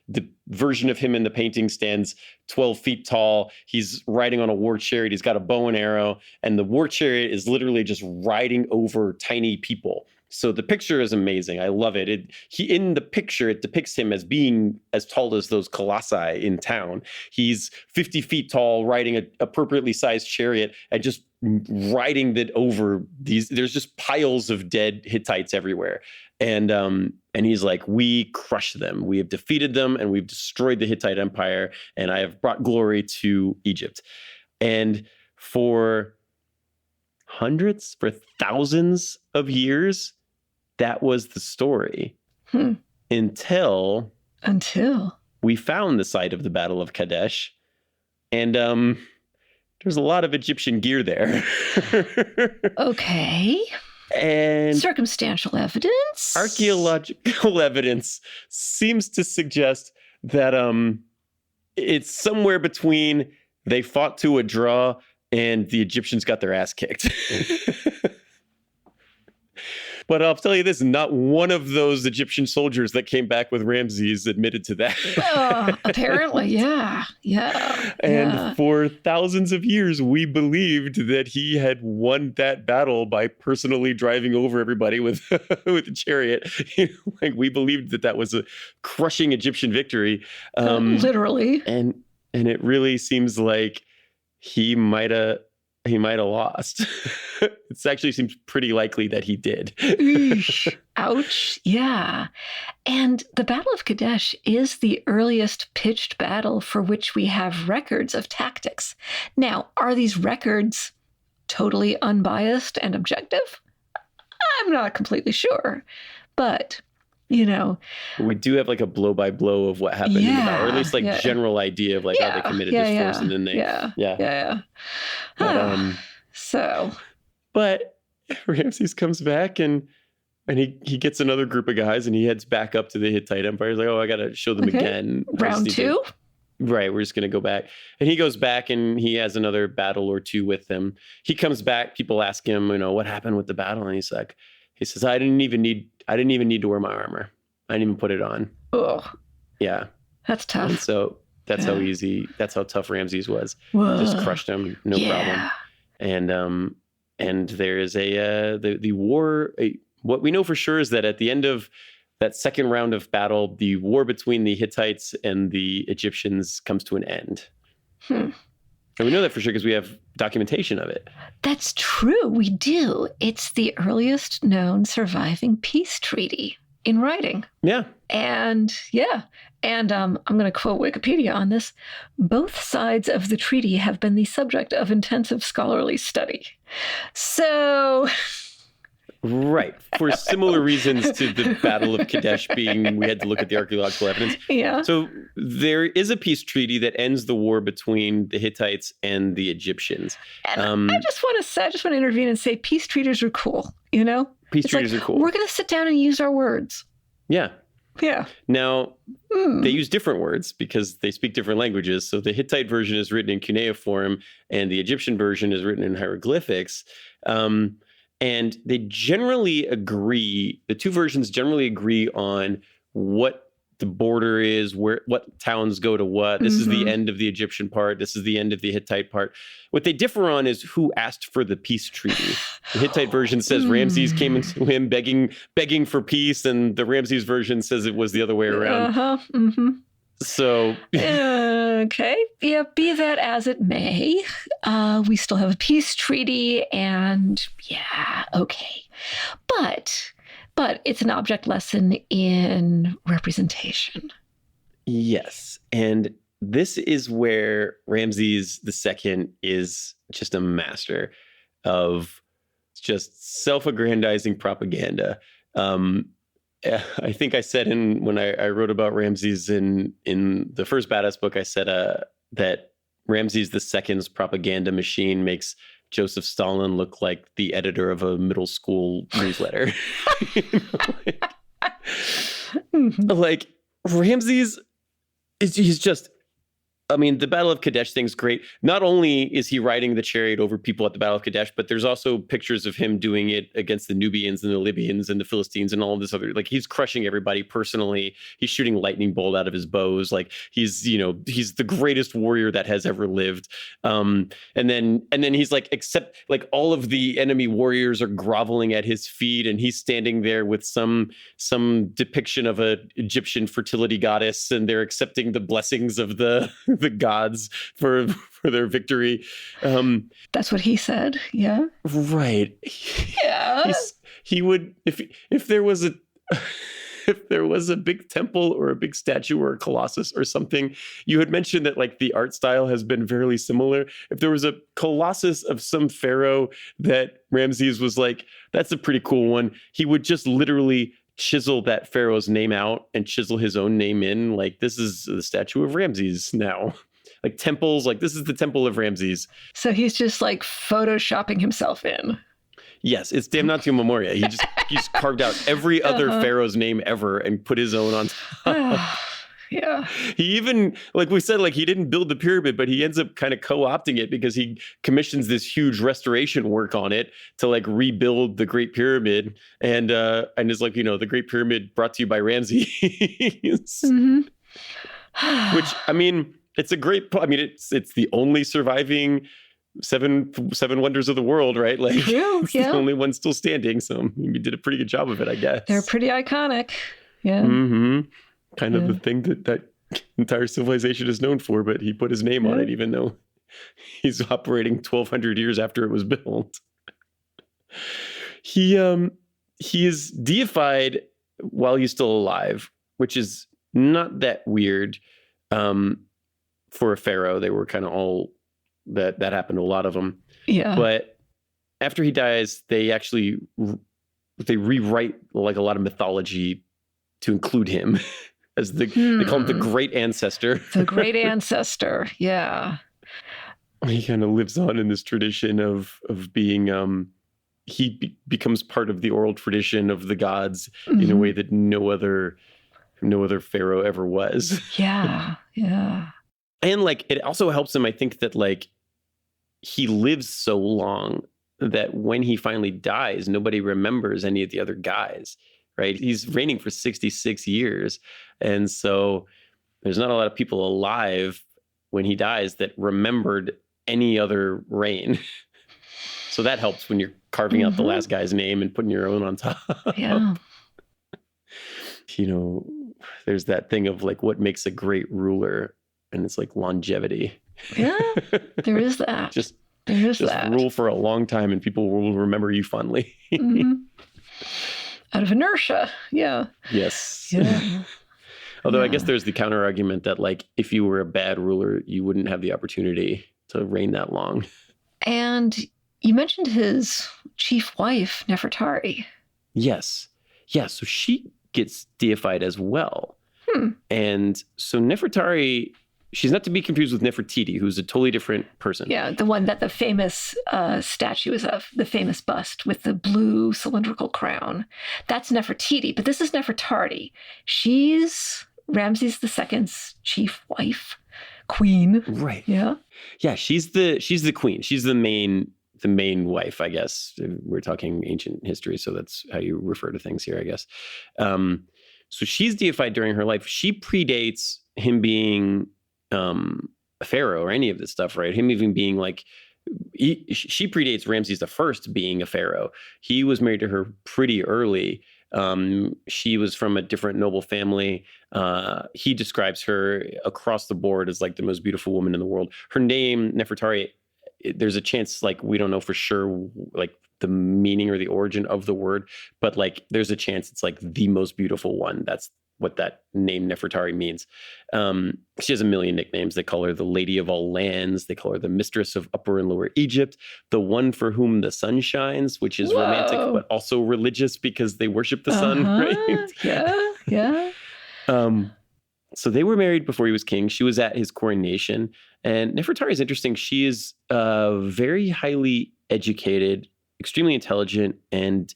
The version of him in the painting stands 12 feet tall. He's riding on a war chariot. He's got a bow and arrow, and the war chariot is literally just riding over tiny people. So the picture is amazing. I love it. In the picture, it depicts him as being as tall as those colossi in town. He's 50 feet tall, riding an appropriately sized chariot, and just riding that over these. There's just piles of dead Hittites everywhere. And he's like, we crushed them. We have defeated them and we've destroyed the Hittite Empire. And I have brought glory to Egypt. And for thousands of years, that was the story. Until we found the site of the Battle of Kadesh. And there's a lot of Egyptian gear there. Okay. And circumstantial evidence? Archaeological evidence seems to suggest that it's somewhere between they fought to a draw and the Egyptians got their ass kicked. But I'll tell you this, not one of those Egyptian soldiers that came back with Ramses admitted to that. Apparently, yeah. And for thousands of years, we believed that he had won that battle by personally driving over everybody with with a chariot. Like, we believed that was a crushing Egyptian victory. Literally. And it really seems like he might have lost. It actually seems pretty likely that he did. Ouch. Yeah. And the Battle of Kadesh is the earliest pitched battle for which we have records of tactics. Now, are these records totally unbiased and objective? I'm not completely sure. But, we do have like a blow by blow of what happened in the battle, or at least like general idea of like how they committed this force, and then they But Ramses comes back and he gets another group of guys and he heads back up to the Hittite Empire. He's like, oh, I got to show them again. Round two? Right, we're just going to go back. And he goes back and he has another battle or two with them. He comes back, people ask him, what happened with the battle? And he says, I didn't even need to wear my armor. I didn't even put it on. Oh. Yeah. That's tough. And so that's how tough Ramses was. Whoa. Just crushed him, no problem. And there is the war. What we know for sure is that at the end of that second round of battle, the war between the Hittites and the Egyptians comes to an end. And we know that for sure because we have documentation of it. That's true. We do. It's the earliest known surviving peace treaty in writing. Yeah. And I'm going to quote Wikipedia on this. Both sides of the treaty have been the subject of intensive scholarly study. So... Right. For similar reasons to the Battle of Kadesh being, we had to look at the archaeological evidence. Yeah. So there is a peace treaty that ends the war between the Hittites and the Egyptians. And I just want to intervene and say peace treaties are cool, Peace treaties are cool. We're going to sit down and use our words. Yeah. Yeah. Now, they use different words because they speak different languages. So the Hittite version is written in cuneiform and the Egyptian version is written in hieroglyphics. And they generally agree, the two versions generally agree on what the border is, what towns go to what. This is the end of the Egyptian part. This is the end of the Hittite part. What they differ on is who asked for the peace treaty. The Hittite version says Ramses came into him begging for peace, and the Ramses version says it was the other way around. So okay, yeah, be that as it may, we still have a peace treaty, and okay, but it's an object lesson in representation. Yes, and this is where Ramses II is just a master of just self-aggrandizing propaganda. I think I said when I wrote about Ramses in the first Badass book, I said that Ramses II's propaganda machine makes Joseph Stalin look like the editor of a middle school newsletter. Like Ramses he's just, the Battle of Kadesh thing's great. Not only is he riding the chariot over people at the Battle of Kadesh, but there's also pictures of him doing it against the Nubians and the Libyans and the Philistines and all of this other, like he's crushing everybody personally. He's shooting lightning bolt out of his bows. Like he's the greatest warrior that has ever lived. And then he's like, except like all of the enemy warriors are groveling at his feet and he's standing there with some depiction of a Egyptian fertility goddess and they're accepting the blessings of the gods for their victory. That's what he said. Yeah. Right. Yeah. He would, if there was a big temple or a big statue or a colossus or something, you had mentioned that like the art style has been fairly similar. If there was a colossus of some pharaoh that Ramses was like, that's a pretty cool one, he would just literally chisel that pharaoh's name out and chisel his own name in. Like, this is the statue of Ramses now. like temples. Like this is the temple of Ramses. So he's just like photoshopping himself in. Yes, it's Damnatio Memoria. He's carved out every other pharaoh's name ever and put his own on top. Yeah. He even, like we said, like he didn't build the pyramid, but he ends up kind of co-opting it because he commissions this huge restoration work on it to like rebuild the Great Pyramid. And is like, the Great Pyramid brought to you by Ramses. Which, I mean, it's a great, it's the only surviving seven wonders of the world, right? Like it's the only one still standing. So he did a pretty good job of it, I guess. They're pretty iconic. Yeah. Kind of the thing that entire civilization is known for, but he put his name on it, even though he's operating 1,200 years after it was built. He is deified while he's still alive, which is not that weird for a pharaoh. They were kind of all that happened to a lot of them. Yeah. But after he dies, they rewrite like a lot of mythology to include him as they call him the great ancestor. The great ancestor. Yeah. He kind of lives on in this tradition of being, becomes part of the oral tradition of the gods in a way that no other pharaoh ever was. Yeah. Yeah. And like, it also helps him, I think, that like he lives so long that when he finally dies, nobody remembers any of the other guys, right? He's reigning for 66 years. And so there's not a lot of people alive when he dies that remembered any other reign. So that helps when you're carving out the last guy's name and putting your own on top. Yeah. There's that thing of like what makes a great ruler, and it's like longevity. Yeah, there is that. Just rule for a long time and people will remember you fondly. Out of inertia. Yeah. Yes. Yeah. Although I guess there's the counter argument that like if you were a bad ruler, you wouldn't have the opportunity to reign that long. And you mentioned his chief wife, Nefertari. Yes. Yeah. So she gets deified as well. And so Nefertari, she's not to be confused with Nefertiti, who's a totally different person. Yeah, the one that the famous statue is of, the famous bust with the blue cylindrical crown. That's Nefertiti, but this is Nefertari. She's Ramses II's chief wife, queen. Right. Yeah. Yeah, she's the queen. She's the main wife, I guess. We're talking ancient history, so that's how you refer to things here, I guess. So she's deified during her life. She predates him being a pharaoh or any of this stuff, right? Him even being like, she predates Ramses I being a pharaoh. He was married to her pretty early. She was from a different noble family. He describes her across the board as like the most beautiful woman in the world. Her name, Nefertari, there's a chance, like, we don't know for sure, like, the meaning or the origin of the word, but like there's a chance it's like the most beautiful one. That's what that name Nefertari means. She has a million nicknames. They call her the Lady of All Lands. They call her the Mistress of Upper and Lower Egypt, the one for whom the sun shines, which is romantic but also religious because they worship the sun, right? Yeah. So they were married before he was king. She was at his coronation. And Nefertari is interesting. She is very highly educated, extremely intelligent, and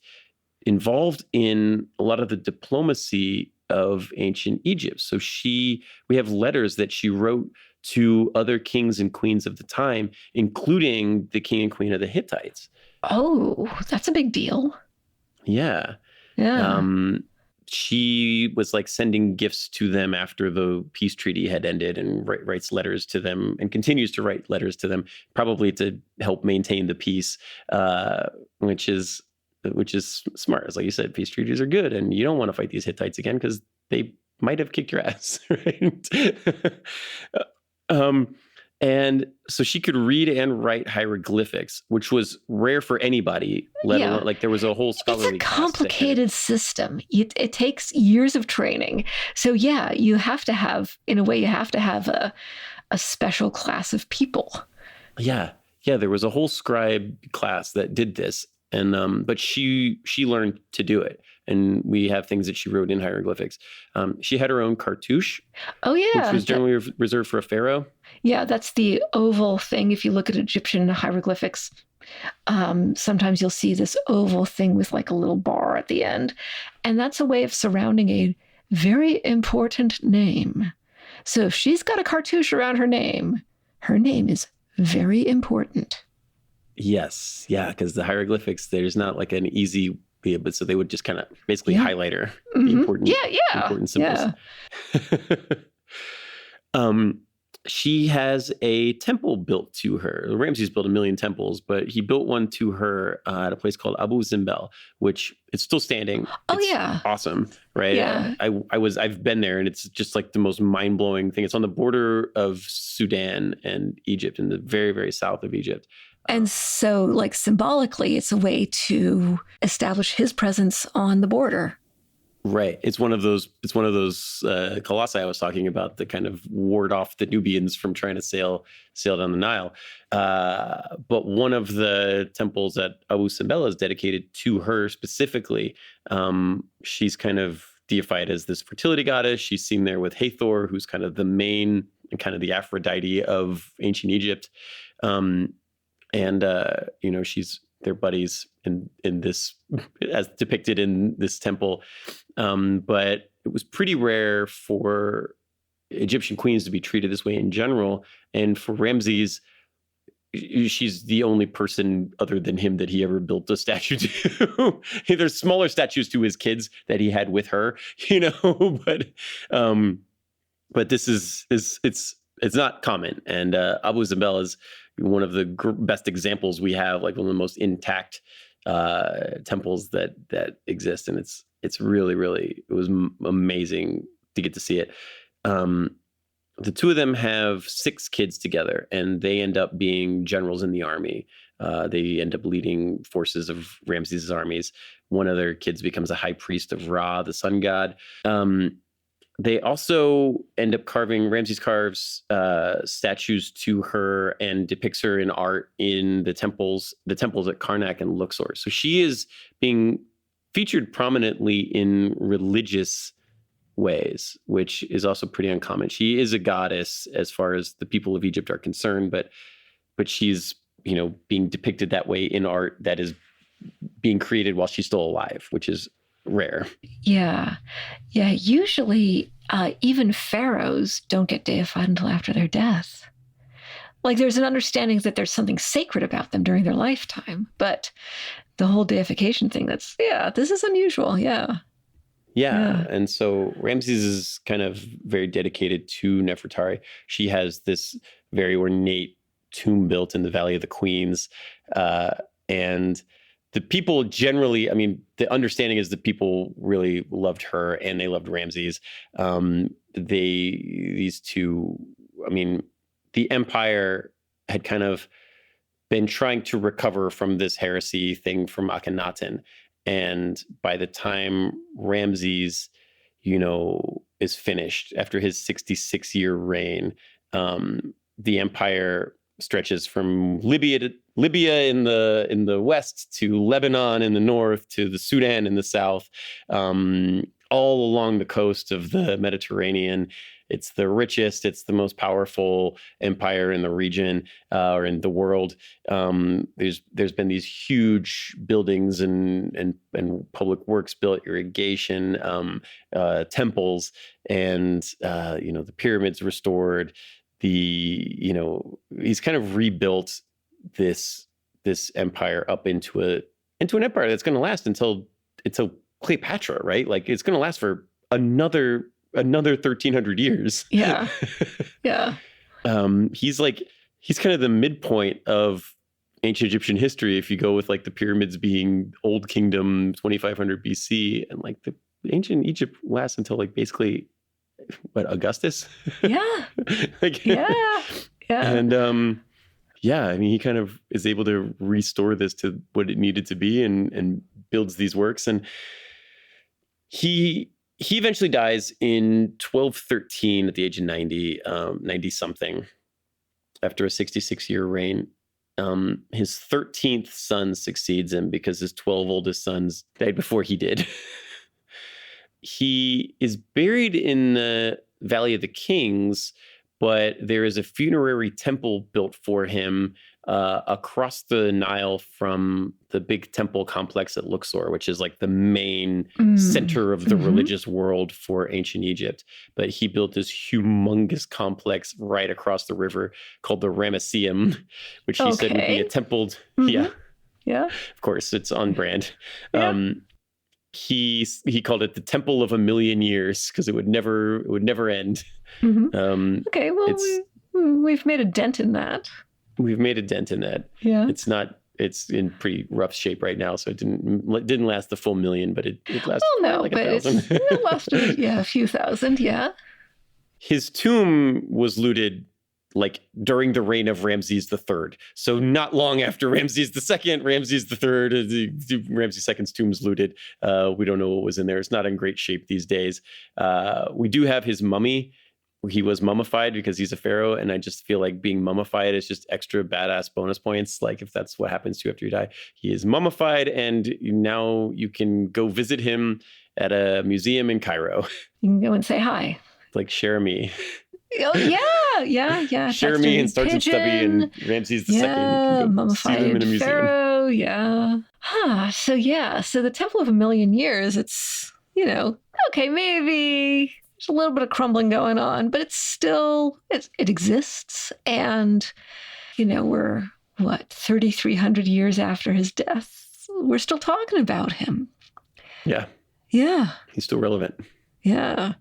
involved in a lot of the diplomacy of ancient Egypt. So we have letters that she wrote to other kings and queens of the time, including the king and queen of the Hittites. Oh, that's a big deal. Yeah. She was like sending gifts to them after the peace treaty had ended, and writes letters to them and continues to write letters to them, probably to help maintain the peace, which is smart. As like you said, peace treaties are good, and you don't want to fight these Hittites again because they might have kicked your ass, right? And so she could read and write hieroglyphics, which was rare for anybody, let alone, like, there was a whole scholarly It's a complicated system. It takes years of training. So yeah, you have to have a special class of people. Yeah. There was a whole scribe class that did this. But she learned to do it, and we have things that she wrote in hieroglyphics. She had her own cartouche, Oh, which yeah. was generally reserved for a pharaoh. Yeah, that's the oval thing. If you look at Egyptian hieroglyphics, sometimes you'll see this oval thing with like a little bar at the end. And that's a way of surrounding a very important name. So if she's got a cartouche around her name is very important. Yes, yeah, because the hieroglyphics, there's not like an easy, but so they would just kind of basically highlight her, the important, important symbols. Yeah. She has a temple built to her. Ramses built 1 million temples, but he built one to her at a place called Abu Simbel, which it's still standing. It's awesome, right? Yeah. I've been there, and it's just like the most mind-blowing thing. It's on the border of Sudan and Egypt, in the very, very south of Egypt. And so, like, symbolically, it's a way to establish his presence on the border. Right. It's one of those colossi I was talking about that kind of ward off the Nubians from trying to sail down the Nile. But one of the temples at Abu Simbel is dedicated to her specifically. She's kind of deified as this fertility goddess. She's seen there with Hathor, who's kind of the main, kind of the Aphrodite of ancient Egypt. They're buddies in this, as depicted in this temple. But it was pretty rare for Egyptian queens to be treated this way in general. And for Ramses, she's the only person other than him that he ever built a statue to. There's smaller statues to his kids that he had with her, but this is it's not common. And Abu Simbel is one of the best examples we have, like one of the most intact temples that exist, and it's really, really, it was amazing to get to see it. The two of them have 6 kids together, and they end up being generals in the army. They end up leading forces of Ramses' armies. One of their kids becomes a high priest of Ra, the sun god. They also end up Ramses carves statues to her and depicts her in art in the temples at Karnak and Luxor. So she is being featured prominently in religious ways, which is also pretty uncommon. She is a goddess as far as the people of Egypt are concerned, but she's, being depicted that way in art that is being created while she's still alive, which is rare. Yeah. Usually, even pharaohs don't get deified until after their death. Like, there's an understanding that there's something sacred about them during their lifetime, but the whole deification thing, this is unusual. Yeah. And so Ramses is kind of very dedicated to Nefertari. She has this very ornate tomb built in the Valley of the Queens, and the people generally, the understanding is that people really loved her and they loved Ramses. These two, the empire had kind of been trying to recover from this heresy thing from Akhenaten. And by the time Ramses, is finished after his 66-year reign, the empire stretches from Libya in the west to Lebanon in the north to the Sudan in the south, all along the coast of the Mediterranean. It's the richest, it's the most powerful empire in the region or in the world. There's been these huge buildings and public works built, irrigation, temples, and the pyramids restored. He's kind of rebuilt this empire up into an empire that's going to last until Cleopatra, right? Like, it's going to last for another 1,300 years. Yeah. He's kind of the midpoint of ancient Egyptian history. If you go with like the pyramids being Old Kingdom, 2,500 BC, and like the ancient Egypt lasts until like basically Augustus. Yeah. And he kind of is able to restore this to what it needed to be and builds these works. And he eventually dies in 1213 at the age of 90 something, after a 66-year reign. His 13th son succeeds him because his 12 oldest sons died before he did. He is buried in the Valley of the Kings, but there is a funerary temple built for him across the Nile from the big temple complex at Luxor, which is like the main center of the religious world for ancient Egypt. But he built this humongous complex right across the river called the Ramesseum, which he said would be a temple. Yeah. Of course, it's on brand. Yeah. He called it the Temple of a Million Years because it would never end. Okay, well, we've made a dent in that. We've made a dent in that. Yeah, it's in pretty rough shape right now, so it didn't last the full million, but it lasted like 1,000. It lasted a few thousand. Yeah. His tomb was looted like during the reign of Ramses III. So not long after Ramses II, Ramses III, Ramses II's tomb's looted. We don't know what was in there. It's not in great shape these days. We do have his mummy. He was mummified because he's a pharaoh, and I just feel like being mummified is just extra badass bonus points. Like if that's what happens to you after you die. He is mummified, and now you can go visit him at a museum in Cairo. You can go and say hi. Like share me. Oh yeah. Share me and Sergeant Stubby and Ramses II. Yeah, mummified pharaoh. Yeah. So the Temple of a Million Years. It's okay, maybe there's a little bit of crumbling going on, but it's still it exists, and we're 3,300 years after his death. We're still talking about him. Yeah. He's still relevant. Yeah.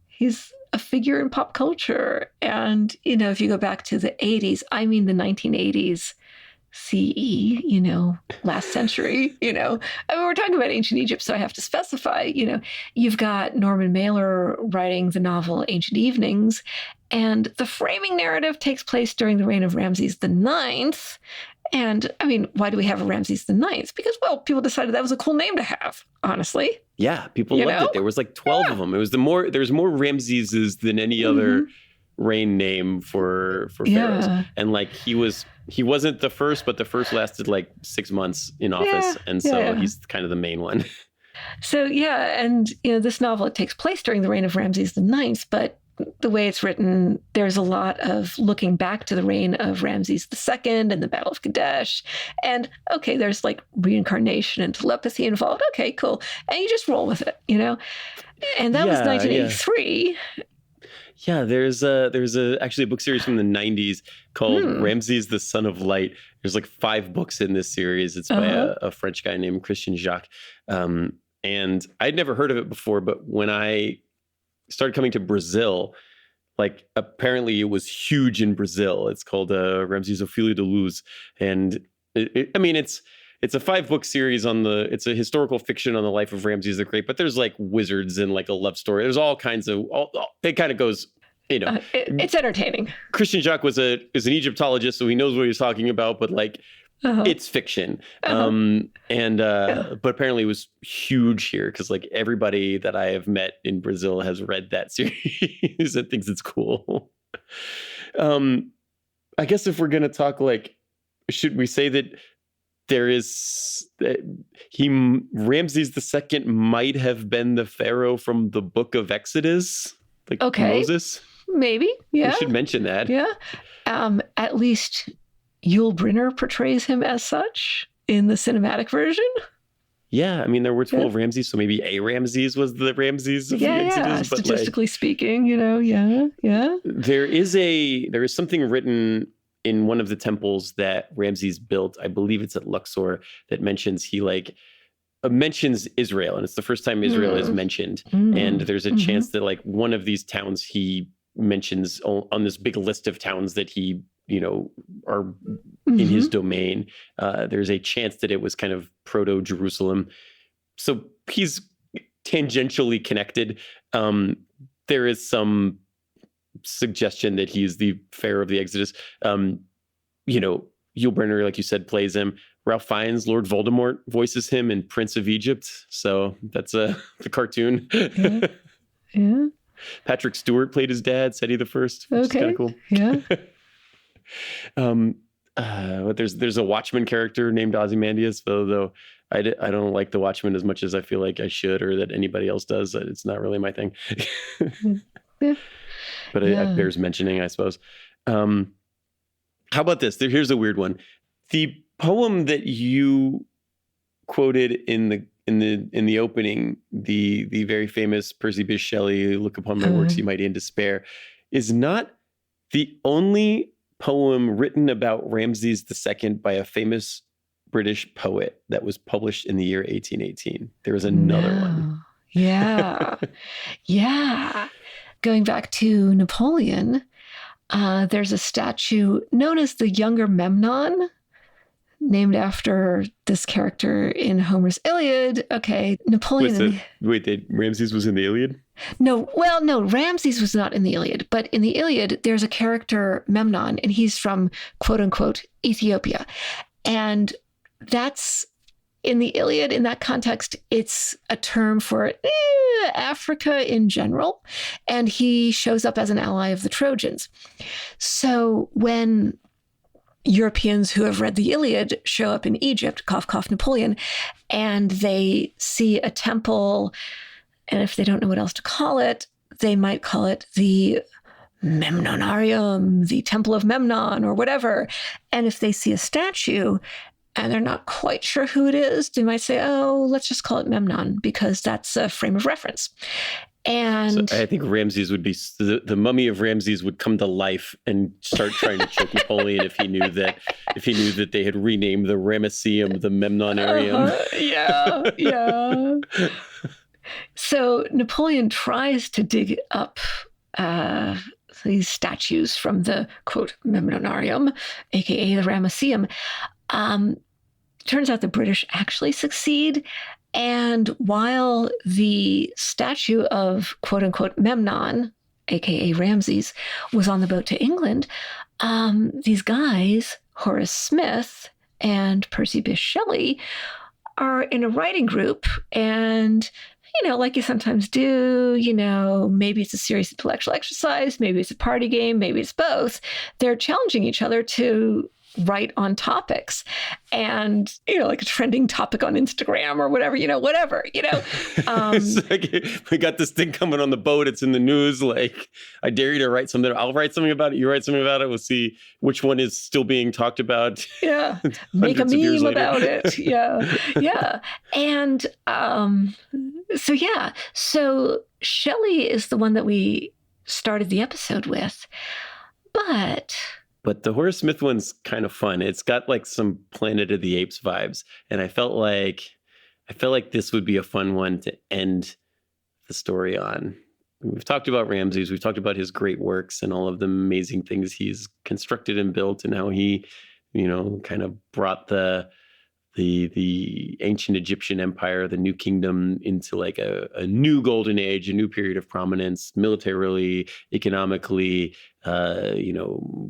He's a figure in pop culture. And, if you go back to the 80s, I mean the 1980s CE, last century, I mean, we're talking about ancient Egypt, so I have to specify, you've got Norman Mailer writing the novel Ancient Evenings, and the framing narrative takes place during the reign of Ramses IX. And I mean, why do we have a Ramses IX? Because, people decided that was a cool name to have, honestly. Yeah, people loved it. There was like 12 of them. It was there's more Ramseses than any other reign name for pharaohs. And like he wasn't the first, but the first lasted like 6 months in office. And so he's kind of the main one. So, and this novel, it takes place during the reign of Ramses IX, but the way it's written, there's a lot of looking back to the reign of Ramses II and the Battle of Kadesh. And okay, there's like reincarnation and telepathy involved. Okay, cool. And you just roll with it, And that was 1983. Yeah, there's actually a book series from the 90s called Ramses the Son of Light. There's like 5 books in this series. It's by a French guy named Christian Jacques. And I'd never heard of it before, but when I started coming to Brazil, like apparently it was huge in Brazil. It's called Ramses o Filho de Luz. And it's a 5-book series it's a historical fiction on the life of Ramses the Great, but there's like wizards and like a love story. There's all kinds of, it kind of goes, it's entertaining. Christian Jacques is an Egyptologist, so he knows what he's talking about, but like, it's fiction. But apparently it was huge here because like everybody that I have met in Brazil has read that series and thinks it's cool. I guess if we're going to talk, like, should we say that Ramses II might have been the pharaoh from the book of Exodus? Like Moses? Maybe. Yeah. We should mention that. Yeah. At least Yul Brynner portrays him as such in the cinematic version. Yeah, I mean, there were 12 Ramses, so maybe a Ramses was the Ramses of the Exodus. Yeah, statistically speaking, yeah. There is something written in one of the temples that Ramses built. I believe it's at Luxor, that mentions mentions Israel, and it's the first time Israel is mentioned. And there's a chance that like one of these towns he mentions on this big list of towns that he are in his domain. There's a chance that it was kind of proto-Jerusalem. So he's tangentially connected. There is some suggestion that he's the pharaoh of the Exodus. Yul Brynner, like you said, plays him. Ralph Fiennes, Lord Voldemort, voices him in Prince of Egypt. So that's the cartoon. Yeah. Patrick Stewart played his dad, Seti the First, which is kind of cool. Yeah. there's a Watchmen character named Ozymandias, though I don't like the Watchmen as much as I feel like I should, or that anybody else does. It's not really my thing. Yeah. But it bears mentioning, I suppose. How about this? Here's a weird one. The poem that you quoted in the opening, the very famous Percy Bysshe Shelley, "Look upon my works, you mighty in despair," is not the only poem written about Ramses II by a famous British poet that was published in the year 1818. There was another one. Yeah. Yeah. Going back to Napoleon, there's a statue known as the Younger Memnon, named after this character in Homer's Iliad. Okay, Napoleon. Ramses was in the Iliad? No, Ramses was not in the Iliad, but in the Iliad, there's a character, Memnon, and he's from, quote unquote, Ethiopia. And that's, in the Iliad, in that context, it's a term for Africa in general. And he shows up as an ally of the Trojans. So when Europeans who have read the Iliad show up in Egypt, cough, cough, Napoleon, and they see a temple, and if they don't know what else to call it, they might call it the Memnonarium, the Temple of Memnon, or whatever. And if they see a statue and they're not quite sure who it is, they might say, oh, let's just call it Memnon, because that's a frame of reference. And so I think Ramses would be, the mummy of Ramses would come to life and start trying to choke Napoleon if he knew that they had renamed the Ramesseum the Memnonarium. Yeah. So Napoleon tries to dig up these statues from the, quote, Memnonarium, aka the Ramesseum. Turns out the British actually succeed. And while the statue of, quote unquote, Memnon, aka Ramses, was on the boat to England, these guys, Horace Smith and Percy Bysshe Shelley, are in a writing group. And, like you sometimes do, maybe it's a serious intellectual exercise, maybe it's a party game, maybe it's both. They're challenging each other to write on topics, and like a trending topic on Instagram or whatever. It's like, we got this thing coming on the boat, it's in the news, like, I dare you to write something. I'll write something about it, you write something about it, we'll see which one is still being talked about. Make a meme about it. And so Shelley is the one that we started the episode with, But the Horace Smith one's kind of fun. It's got like some Planet of the Apes vibes. And I felt like this would be a fun one to end the story on. We've talked about Ramses. We've talked about his great works and all of the amazing things he's constructed and built, and how he, kind of brought the ancient Egyptian empire, the new kingdom, into like a new golden age, a new period of prominence, militarily, economically,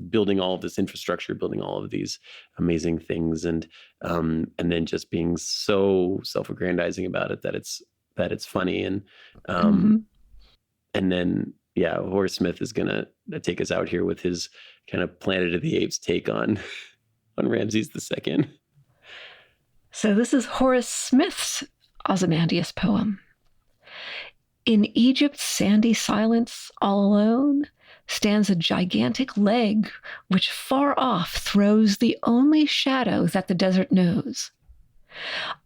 building all of this infrastructure, building all of these amazing things, and then just being so self-aggrandizing about it that it's funny, and and then Horace Smith is gonna take us out here with his kind of Planet of the Apes take on Ramses II. So this is Horace Smith's Ozymandias poem. In Egypt's sandy silence, all alone, stands a gigantic leg which far off throws the only shadow that the desert knows.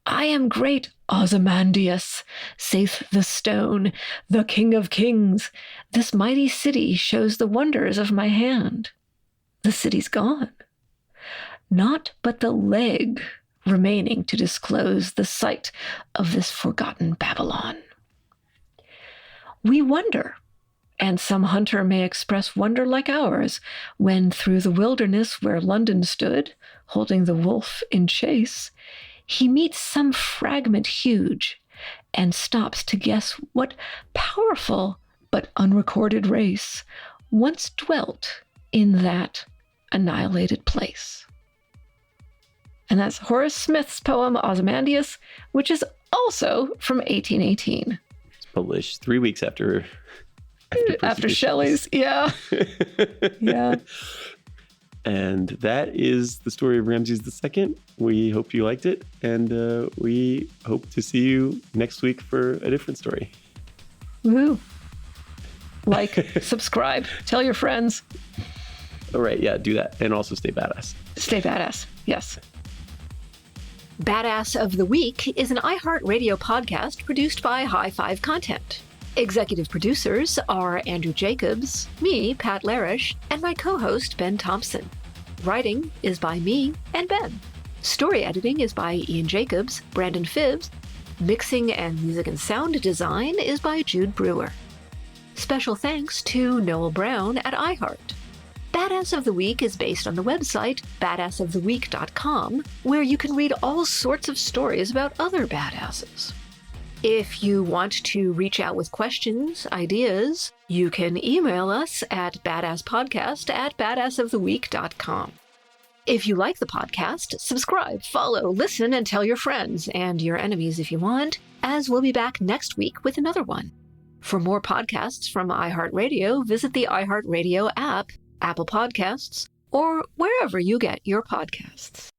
I am great Ozymandias, saith the stone, the king of kings. This mighty city shows the wonders of my hand. The city's gone. Not but the leg remaining to disclose the site of this forgotten Babylon. We wonder, and some hunter may express wonder like ours, when through the wilderness where London stood, holding the wolf in chase, he meets some fragment huge, and stops to guess what powerful but unrecorded race once dwelt in that annihilated place. And that's Horace Smith's poem, Ozymandias, which is also from 1818. It's published 3 weeks after Shelley's. Yeah. And that is the story of Ramses II. We hope you liked it, and we hope to see you next week for a different story. Woohoo! Like, subscribe, tell your friends. All right, yeah, do that. And also stay badass. Stay badass, yes. Badass of the Week is an iHeartRadio podcast produced by High Five Content. Executive producers are Andrew Jacobs, me, Pat Larish, and my co-host, Ben Thompson. Writing is by me and Ben. Story editing is by Ian Jacobs, Brandon Phibbs. Mixing and music and sound design is by Jude Brewer. Special thanks to Noel Brown at iHeart. Badass of the Week is based on the website badassoftheweek.com, where you can read all sorts of stories about other badasses. If you want to reach out with questions, ideas, you can email us at badasspodcast@badassoftheweek.com. If you like the podcast, subscribe, follow, listen, and tell your friends and your enemies if you want, as we'll be back next week with another one. For more podcasts from iHeartRadio, visit the iHeartRadio app, Apple Podcasts, or wherever you get your podcasts.